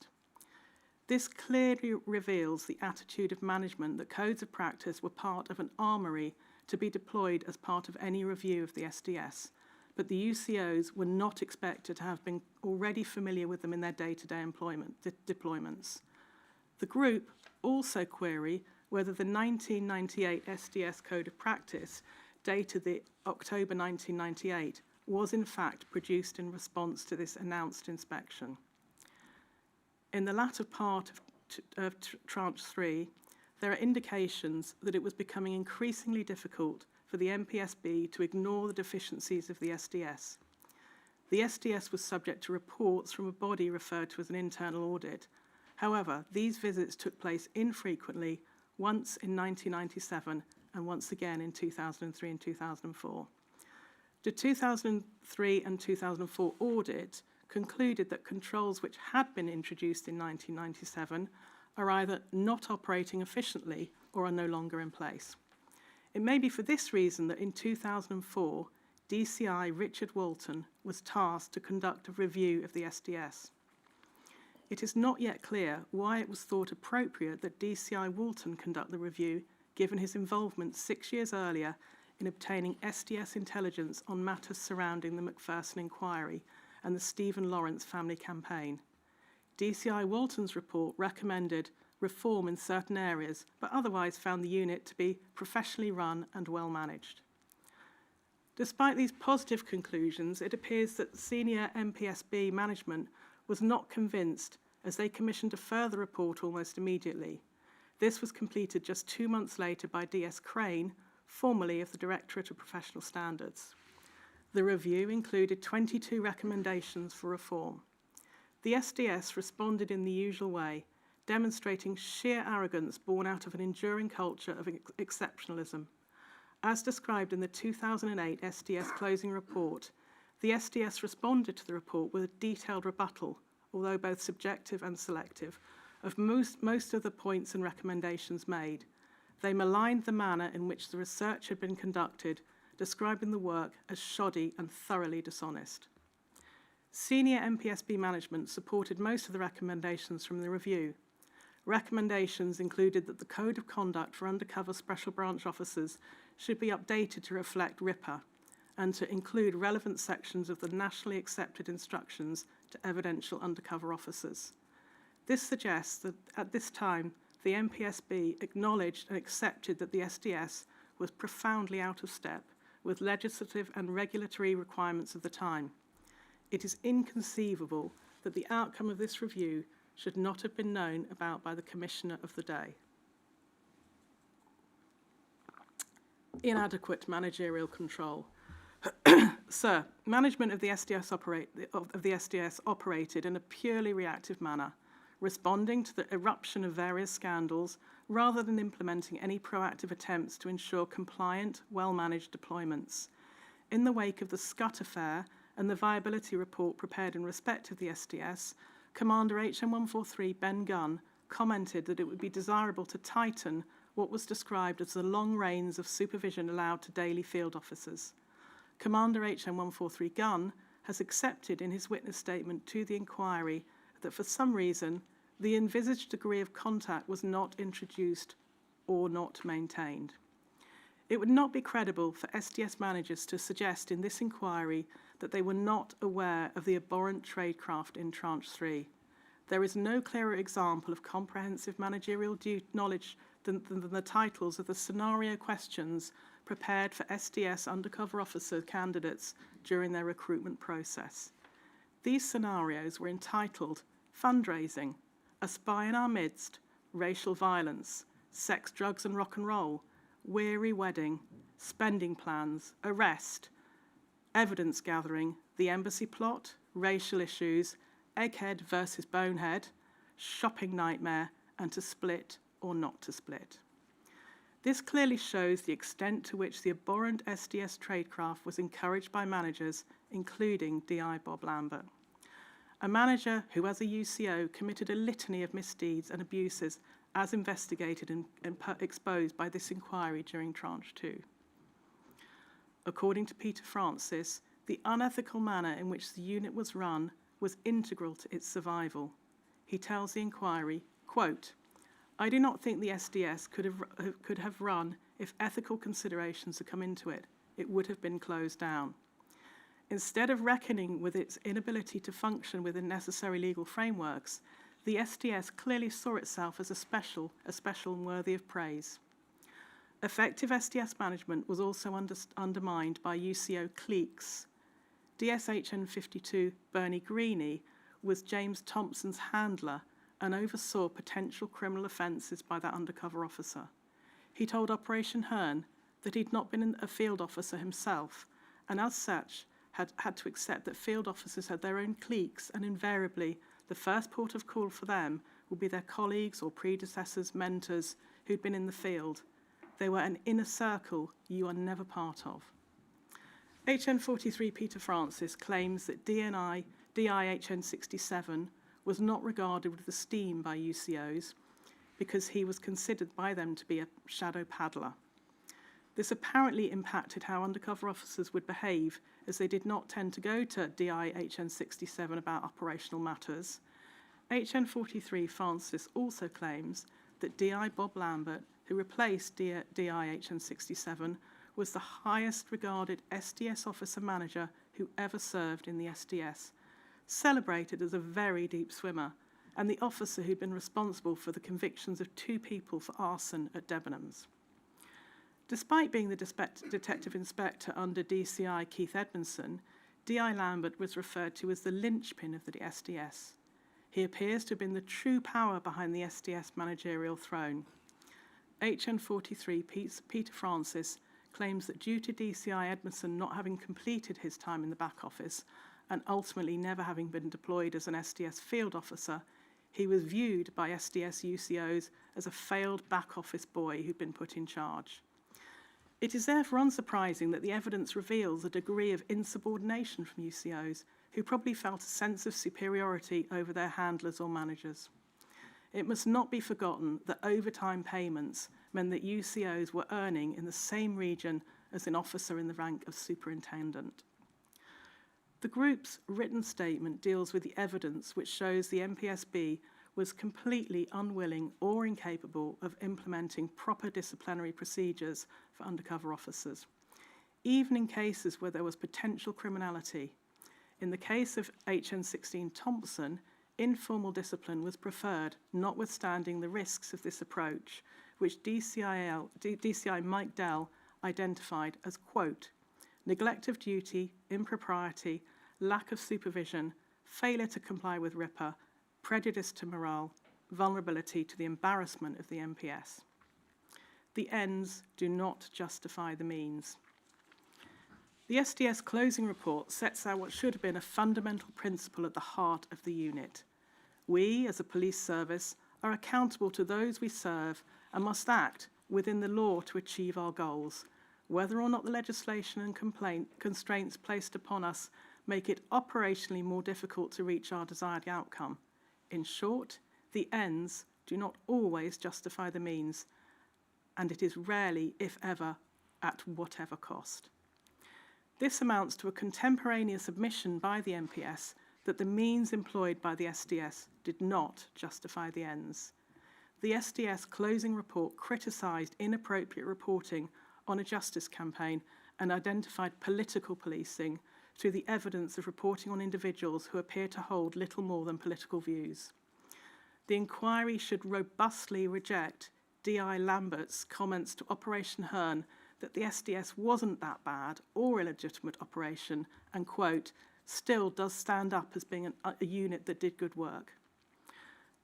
This clearly reveals the attitude of management that codes of practice were part of an armoury to be deployed as part of any review of the SDS, but the UCOs were not expected to have been already familiar with them in their day-to-day deployments. The group also query whether the 1998 SDS Code of Practice, dated the October 1998, was in fact produced in response to this announced inspection. In the latter part of Tranche 3, there are indications that it was becoming increasingly difficult for the NPSB to ignore the deficiencies of the SDS. The SDS was subject to reports from a body referred to as an internal audit. However, these visits took place infrequently, once in 1997 and once again in 2003 and 2004. The 2003 and 2004 audit concluded that controls which had been introduced in 1997 are either not operating efficiently or are no longer in place. It may be for this reason that in 2004, DCI Richard Walton was tasked to conduct a review of the SDS. It is not yet clear why it was thought appropriate that DCI Walton conduct the review, given his involvement 6 years earlier in obtaining SDS intelligence on matters surrounding the Macpherson inquiry and the Stephen Lawrence family campaign. DCI Walton's report recommended reform in certain areas, but otherwise found the unit to be professionally run and well managed. Despite these positive conclusions, it appears that senior NPSB management was not convinced, as they commissioned a further report almost immediately. This was completed just 2 months later by DS Crane, formerly of the Directorate of Professional Standards. The review included 22 recommendations for reform. The SDS responded in the usual way, demonstrating sheer arrogance born out of an enduring culture of exceptionalism. As described in the 2008 SDS closing report, the SDS responded to the report with a detailed rebuttal, although both subjective and selective, of most of the points and recommendations made. They maligned the manner in which the research had been conducted, describing the work as shoddy and thoroughly dishonest. Senior NPSB management supported most of the recommendations from the review. Recommendations included that the Code of Conduct for undercover Special Branch officers should be updated to reflect RIPA and to include relevant sections of the nationally accepted instructions to evidential undercover officers. This suggests that at this time, the NPSB acknowledged and accepted that the SDS was profoundly out of step with legislative and regulatory requirements of the time. It is inconceivable that the outcome of this review should not have been known about by the Commissioner of the day. Inadequate managerial control. Sir, management of the SDS operated in a purely reactive manner, responding to the eruption of various scandals rather than implementing any proactive attempts to ensure compliant, well-managed deployments. In the wake of the Scott affair and the viability report prepared in respect of the SDS, Commander HM143 Ben Gunn commented that it would be desirable to tighten what was described as the long reins of supervision allowed to daily field officers. Commander HM143 Gunn has accepted in his witness statement to the inquiry that for some reason the envisaged degree of contact was not introduced or not maintained. It would not be credible for SDS managers to suggest in this inquiry that they were not aware of the abhorrent tradecraft in Tranche 3. There is no clearer example of comprehensive managerial knowledge than the titles of the scenario questions prepared for SDS undercover officer candidates during their recruitment process. These scenarios were entitled Fundraising, A Spy in Our Midst, Racial Violence, Sex, Drugs and Rock and Roll, Weary Wedding, Spending Plans, Arrest, Evidence Gathering, The Embassy Plot, Racial Issues, Egghead versus Bonehead, Shopping Nightmare, and To Split or Not to Split. This clearly shows the extent to which the abhorrent SDS tradecraft was encouraged by managers, including DI Bob Lambert. A manager who, as a UCO, committed a litany of misdeeds and abuses as investigated and exposed by this inquiry during Tranche 2. According to Peter Francis, the unethical manner in which the unit was run was integral to its survival. He tells the inquiry, quote, "I do not think the SDS could have run if ethical considerations had come into it. It would have been closed down. Instead of reckoning with its inability to function within necessary legal frameworks, the SDS clearly saw itself as a special and worthy of praise. Effective SDS management was also undermined by UCO cliques. DSHN 52 Bernie Greene was James Thompson's handler and oversaw potential criminal offences by that undercover officer. He told Operation Hearn that he'd not been a field officer himself, and as such had to accept that field officers had their own cliques, and invariably the first port of call for them would be their colleagues or predecessors, mentors who'd been in the field. They were an inner circle you are never part of." HN 43 Peter Francis claims that DIHN 67 was not regarded with esteem by UCOs because he was considered by them to be a shadow paddler. This apparently impacted how undercover officers would behave, as they did not tend to go to DIHN 67 about operational matters. HN 43 Francis also claims that DI Bob Lambert, who replaced DIHN 67, was the highest regarded SDS officer manager who ever served in the SDS, celebrated as a very deep swimmer, and the officer who'd been responsible for the convictions of 2 people for arson at Debenhams. Despite being the detective inspector under DCI Keith Edmondson, DI Lambert was referred to as the linchpin of the SDS. He appears to have been the true power behind the SDS managerial throne. HN 43 Peter Francis claims that due to DCI Edmondson not having completed his time in the back office and ultimately never having been deployed as an SDS field officer, he was viewed by SDS UCOs as a failed back office boy who'd been put in charge. It is therefore unsurprising that the evidence reveals a degree of insubordination from UCOs, who probably felt a sense of superiority over their handlers or managers. It must not be forgotten that overtime payments meant that UCOs were earning in the same region as an officer in the rank of superintendent. The group's written statement deals with the evidence which shows the NPSB was completely unwilling or incapable of implementing proper disciplinary procedures for undercover officers, even in cases where there was potential criminality. In the case of HN 16 Thompson, informal discipline was preferred, notwithstanding the risks of this approach, which DCI Mike Dell identified as, quote, neglect of duty, impropriety, lack of supervision, failure to comply with RIPA, prejudice to morale, vulnerability to the embarrassment of the MPS. The ends do not justify the means. The SDS closing report sets out what should have been a fundamental principle at the heart of the unit. We, as a police service, are accountable to those we serve and must act within the law to achieve our goals, whether or not the legislation and constraints placed upon us make it operationally more difficult to reach our desired outcome. In short, the ends do not always justify the means, and it is rarely, if ever, at whatever cost. This amounts to a contemporaneous admission by the NPS that the means employed by the SDS did not justify the ends. The SDS closing report criticised inappropriate reporting on a justice campaign and identified political policing through the evidence of reporting on individuals who appear to hold little more than political views. the inquiry should robustly reject D.I. Lambert's comments to Operation Hearn that the SDS wasn't that bad or a legitimate operation and, quote, still does stand up as being a unit that did good work.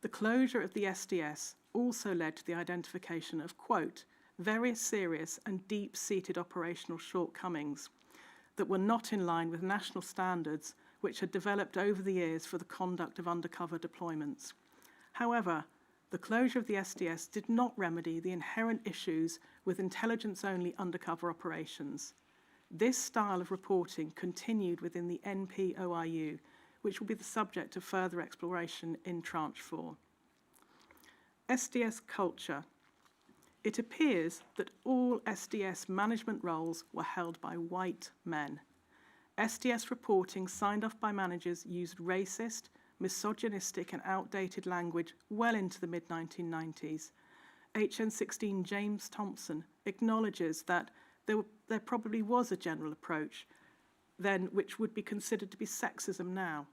The closure of the SDS also led to the identification of, quote, very serious and deep-seated operational shortcomings that were not in line with national standards which had developed over the years for the conduct of undercover deployments. However, the closure of the SDS did not remedy the inherent issues with intelligence-only undercover operations. This style of reporting continued within the NPOIU, which will be the subject of further exploration in Tranche 4. SDS culture. It appears that all SDS management roles were held by white men. SDS reporting signed off by managers used racist, misogynistic and outdated language well into the mid-1990s. HN16 James Thompson acknowledges that there probably was a general approach then which would be considered to be sexism now.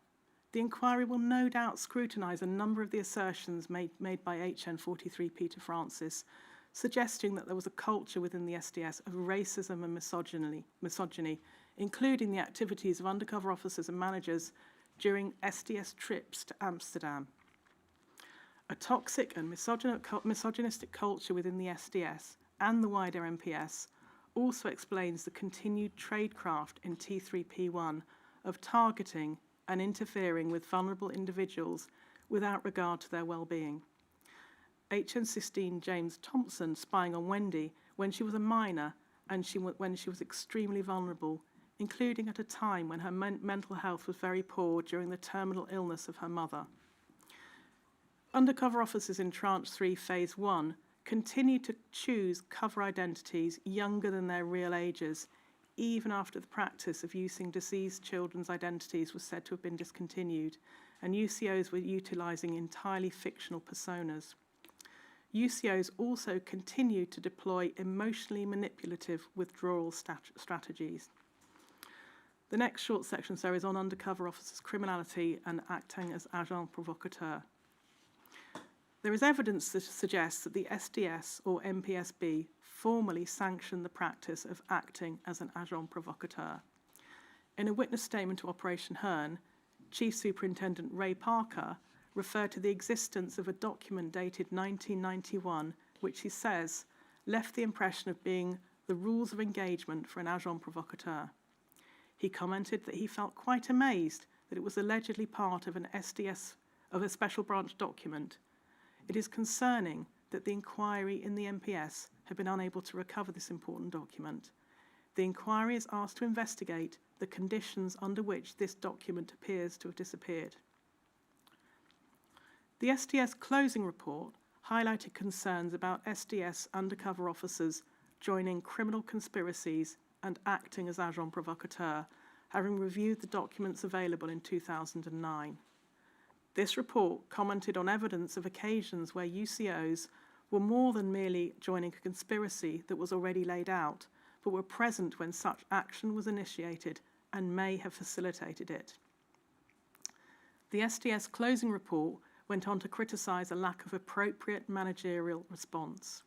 The inquiry will no doubt scrutinise a number of the assertions made by HN43 Peter Francis, suggesting that there was a culture within the SDS of racism and misogyny, including the activities of undercover officers and managers during SDS trips to Amsterdam. A toxic and misogynistic culture within the SDS and the wider MPS also explains the continued tradecraft in T3P1 of targeting and interfering with vulnerable individuals without regard to their well-being. HN16 James Thompson spying on Wendy when she was a minor and when she was extremely vulnerable, including at a time when her mental health was very poor during the terminal illness of her mother. Undercover officers in Tranche 3 Phase 1 continued to choose cover identities younger than their real ages, even after the practice of using deceased children's identities was said to have been discontinued, and UCOs were utilising entirely fictional personas. UCOs also continued to deploy emotionally manipulative withdrawal strategies. The next short section, sir, is on undercover officers' criminality and acting as agent provocateur. There is evidence that suggests that the SDS or MPSB formally sanctioned the practice of acting as an agent provocateur. In a witness statement to Operation Hearn, Chief Superintendent Ray Parker referred to the existence of a document dated 1991, which he says left the impression of being the rules of engagement for an agent provocateur. He commented that he felt quite amazed that it was allegedly part of an SDS, of a special branch document. It is concerning that the inquiry in the MPS have been unable to recover this important document. The inquiry is asked to investigate the conditions under which this document appears to have disappeared. The SDS closing report highlighted concerns about SDS undercover officers joining criminal conspiracies and acting as agent provocateur, having reviewed the documents available in 2009. This report commented on evidence of occasions where UCOs were more than merely joining a conspiracy that was already laid out, but were present when such action was initiated and may have facilitated it. The SDS closing report went on to criticise a lack of appropriate managerial response.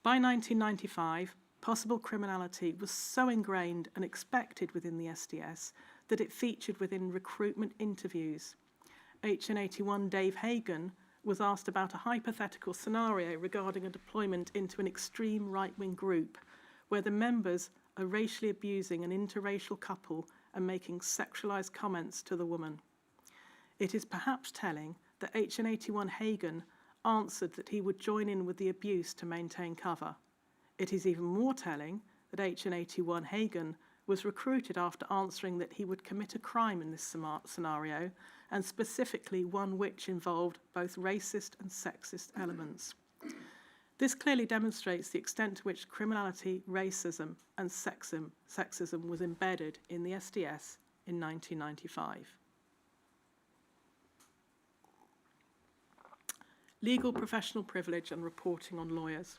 By 1995, possible criminality was so ingrained and expected within the SDS that it featured within recruitment interviews. HN81 Dave Hagan was asked about a hypothetical scenario regarding a deployment into an extreme right-wing group where the members are racially abusing an interracial couple and making sexualised comments to the woman. It is perhaps telling that HN81 Hagan answered that he would join in with the abuse to maintain cover. It is even more telling that HN81 Hagan was recruited after answering that he would commit a crime in this scenario, and specifically one which involved both racist and sexist elements. This clearly demonstrates the extent to which criminality, racism and sexism was embedded in the SDS in 1995. Legal professional privilege and reporting on lawyers.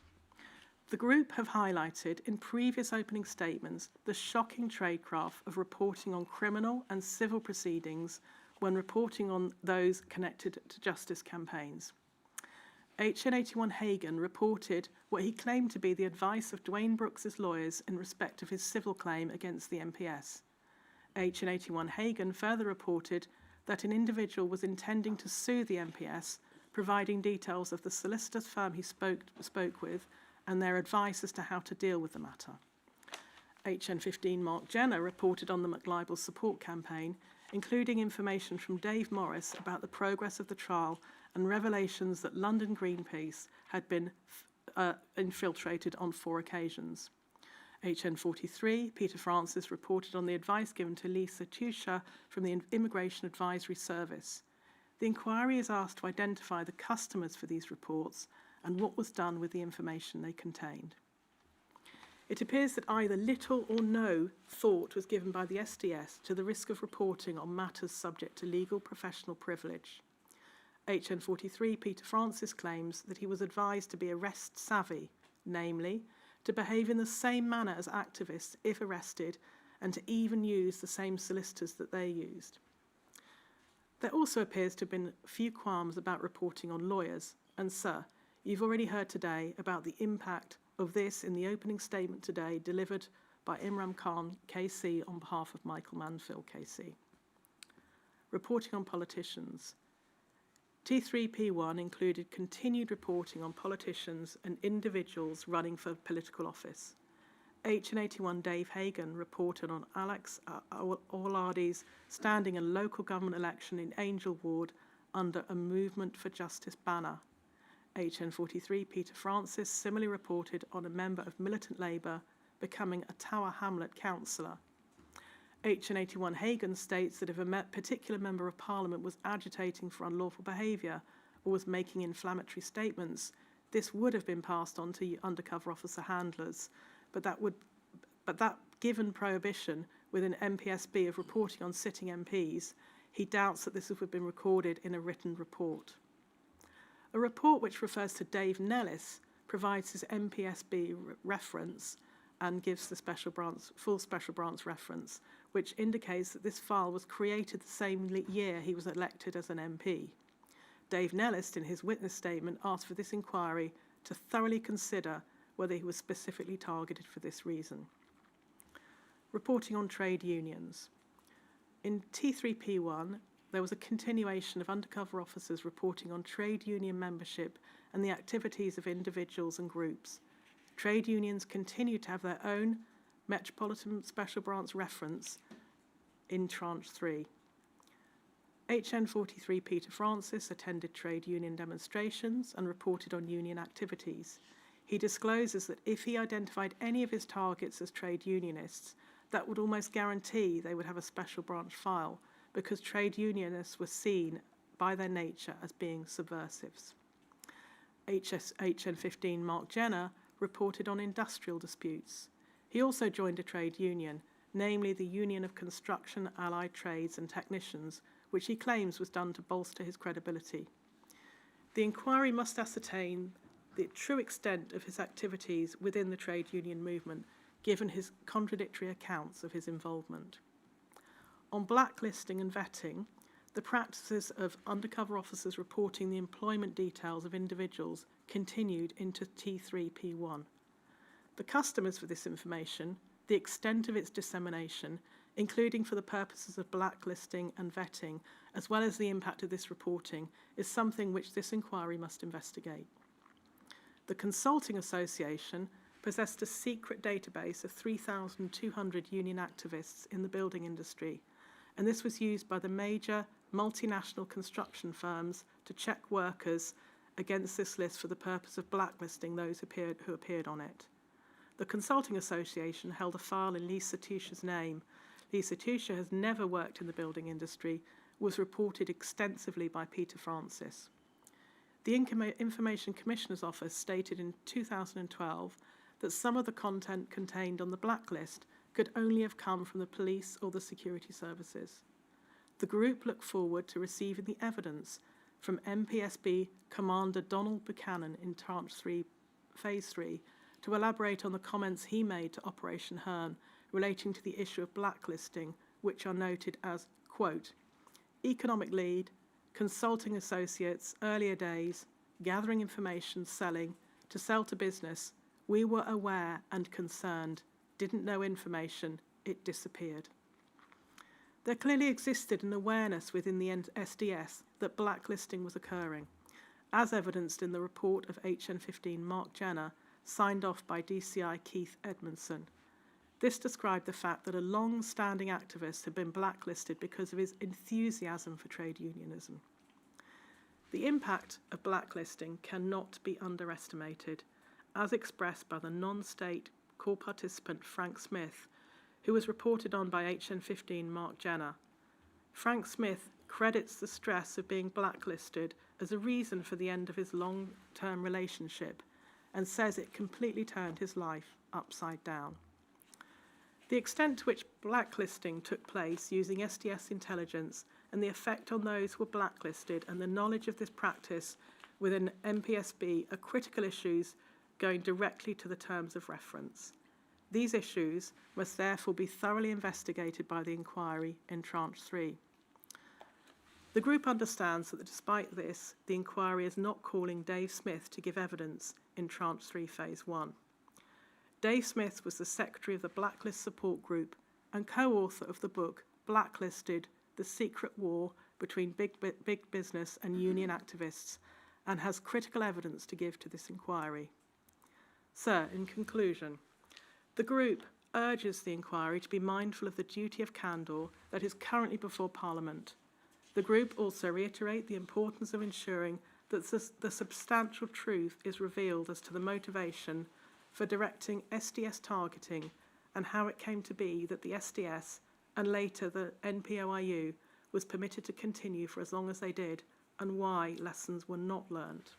The group have highlighted in previous opening statements the shocking tradecraft of reporting on criminal and civil proceedings when reporting on those connected to justice campaigns. HN81 Hagan reported what he claimed to be the advice of Dwayne Brooks's lawyers in respect of his civil claim against the MPS. HN81 Hagan further reported that an individual was intending to sue the MPS, providing details of the solicitor's firm he spoke with and their advice as to how to deal with the matter. HN15 Mark Jenner reported on the McLibel support campaign, including information from Dave Morris about the progress of the trial and revelations that London Greenpeace had been infiltrated on 4 occasions. HN43, Peter Francis reported on the advice given to Lisa Teuscher from the Immigration Advisory Service. The inquiry is asked to identify the customers for these reports and what was done with the information they contained. It appears that either little or no thought was given by the SDS to the risk of reporting on matters subject to legal professional privilege. HN43 Peter Francis claims that he was advised to be arrest savvy, namely, to behave in the same manner as activists if arrested and to even use the same solicitors that they used. There also appears to have been few qualms about reporting on lawyers, and sir, you've already heard today about the impact of this in the opening statement today delivered by Imran Khan, KC, on behalf of Michael Mansfield, KC. Reporting on politicians. T3P1 included continued reporting on politicians and individuals running for political office. HN81 Dave Hagan reported on Alex Owolade's standing in local government election in Angel Ward under a Movement for Justice banner. HN43 Peter Francis similarly reported on a member of Militant Labour becoming a Tower Hamlet councillor. HN81 Hagan states that if a particular Member of Parliament was agitating for unlawful behaviour or was making inflammatory statements, this would have been passed on to undercover officer handlers, but that given prohibition within MPSB of reporting on sitting MPs, he doubts that this would have been recorded in a written report. A report which refers to Dave Nellist provides his MPSB reference and gives the full special branch reference, which indicates that this file was created the same year he was elected as an MP. Dave Nellist, in his witness statement, asked for this inquiry to thoroughly consider whether he was specifically targeted for this reason. Reporting on trade unions. In T3P1, there was a continuation of undercover officers reporting on trade union membership and the activities of individuals and groups. Trade unions continue to have their own Metropolitan Special Branch reference in Tranche 3. HN43 Peter Francis attended trade union demonstrations and reported on union activities. He discloses that if he identified any of his targets as trade unionists, that would almost guarantee they would have a special branch file because trade unionists were seen by their nature as being subversives. HN15 Mark Jenner reported on industrial disputes. He also joined a trade union, namely the Union of Construction, Allied Trades and Technicians, which he claims was done to bolster his credibility. The inquiry must ascertain the true extent of his activities within the trade union movement, given his contradictory accounts of his involvement. On blacklisting and vetting, the practices of undercover officers reporting the employment details of individuals continued into T3P1. The customers for this information, the extent of its dissemination, including for the purposes of blacklisting and vetting, as well as the impact of this reporting, is something which this inquiry must investigate. The Consulting Association possessed a secret database of 3,200 union activists in the building industry, and this was used by the major multinational construction firms to check workers against this list for the purpose of blacklisting those who appeared on it. The Consulting Association held a file in Lisa Teuscher's name. Lisa Teuscher has never worked in the building industry, was reported extensively by Peter Francis. The Information Commissioner's Office stated in 2012 that some of the content contained on the blacklist could only have come from the police or the security services. The group looked forward to receiving the evidence from MPSB Commander Donald Buchanan in Tranche 3, Phase 3, to elaborate on the comments he made to Operation Hearn relating to the issue of blacklisting, which are noted as, quote, economic lead, consulting associates, earlier days, gathering information, selling, to sell to business, we were aware and concerned, didn't know information, it disappeared. There clearly existed an awareness within the SDS that blacklisting was occurring, as evidenced in the report of HN15 Mark Jenner, signed off by DCI Keith Edmondson. This described the fact that a long-standing activist had been blacklisted because of his enthusiasm for trade unionism. The impact of blacklisting cannot be underestimated, as expressed by the non-state core participant Frank Smith, who was reported on by HN15 Mark Jenner. Frank Smith credits the stress of being blacklisted as a reason for the end of his long-term relationship and says it completely turned his life upside down. The extent to which blacklisting took place using SDS intelligence and the effect on those who were blacklisted and the knowledge of this practice within NPSB are critical issues going directly to the terms of reference. These issues must therefore be thoroughly investigated by the inquiry in Tranche 3. The group understands that despite this, the inquiry is not calling Dave Smith to give evidence in Tranche 3 Phase 1. Dave Smith was the secretary of the Blacklist Support Group and co-author of the book Blacklisted, The Secret War Between Big Business and Union Activists, and has critical evidence to give to this inquiry. Sir, in conclusion, the group urges the inquiry to be mindful of the duty of candour that is currently before Parliament. The group also reiterate the importance of ensuring that the substantial truth is revealed as to the motivation for directing SDS targeting and how it came to be that the SDS and later the NPOIU was permitted to continue for as long as they did and why lessons were not learned.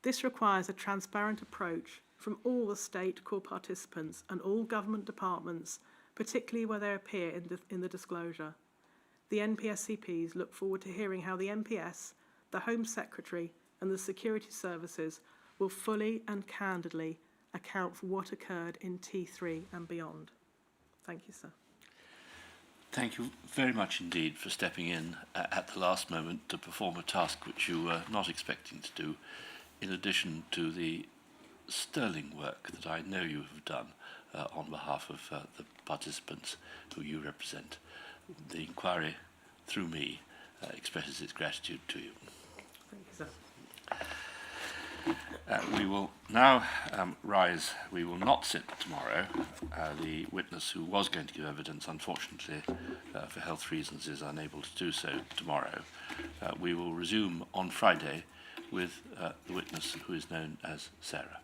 This requires a transparent approach from all the state core participants and all government departments, particularly where they appear in the disclosure. The NPSCPs look forward to hearing how the NPS, the Home Secretary and the security services will fully and candidly account for what occurred in T3 and beyond. Thank you, sir. Thank you very much indeed for stepping in at the last moment to perform a task which you were not expecting to do, in addition to the sterling work that I know you have done on behalf of the participants who you represent. The inquiry, through me, expresses its gratitude to you. Thank you, sir. We will now rise. We will not sit tomorrow. The witness who was going to give evidence, unfortunately, for health reasons, is unable to do so tomorrow. We will resume on Friday with the witness who is known as Sarah.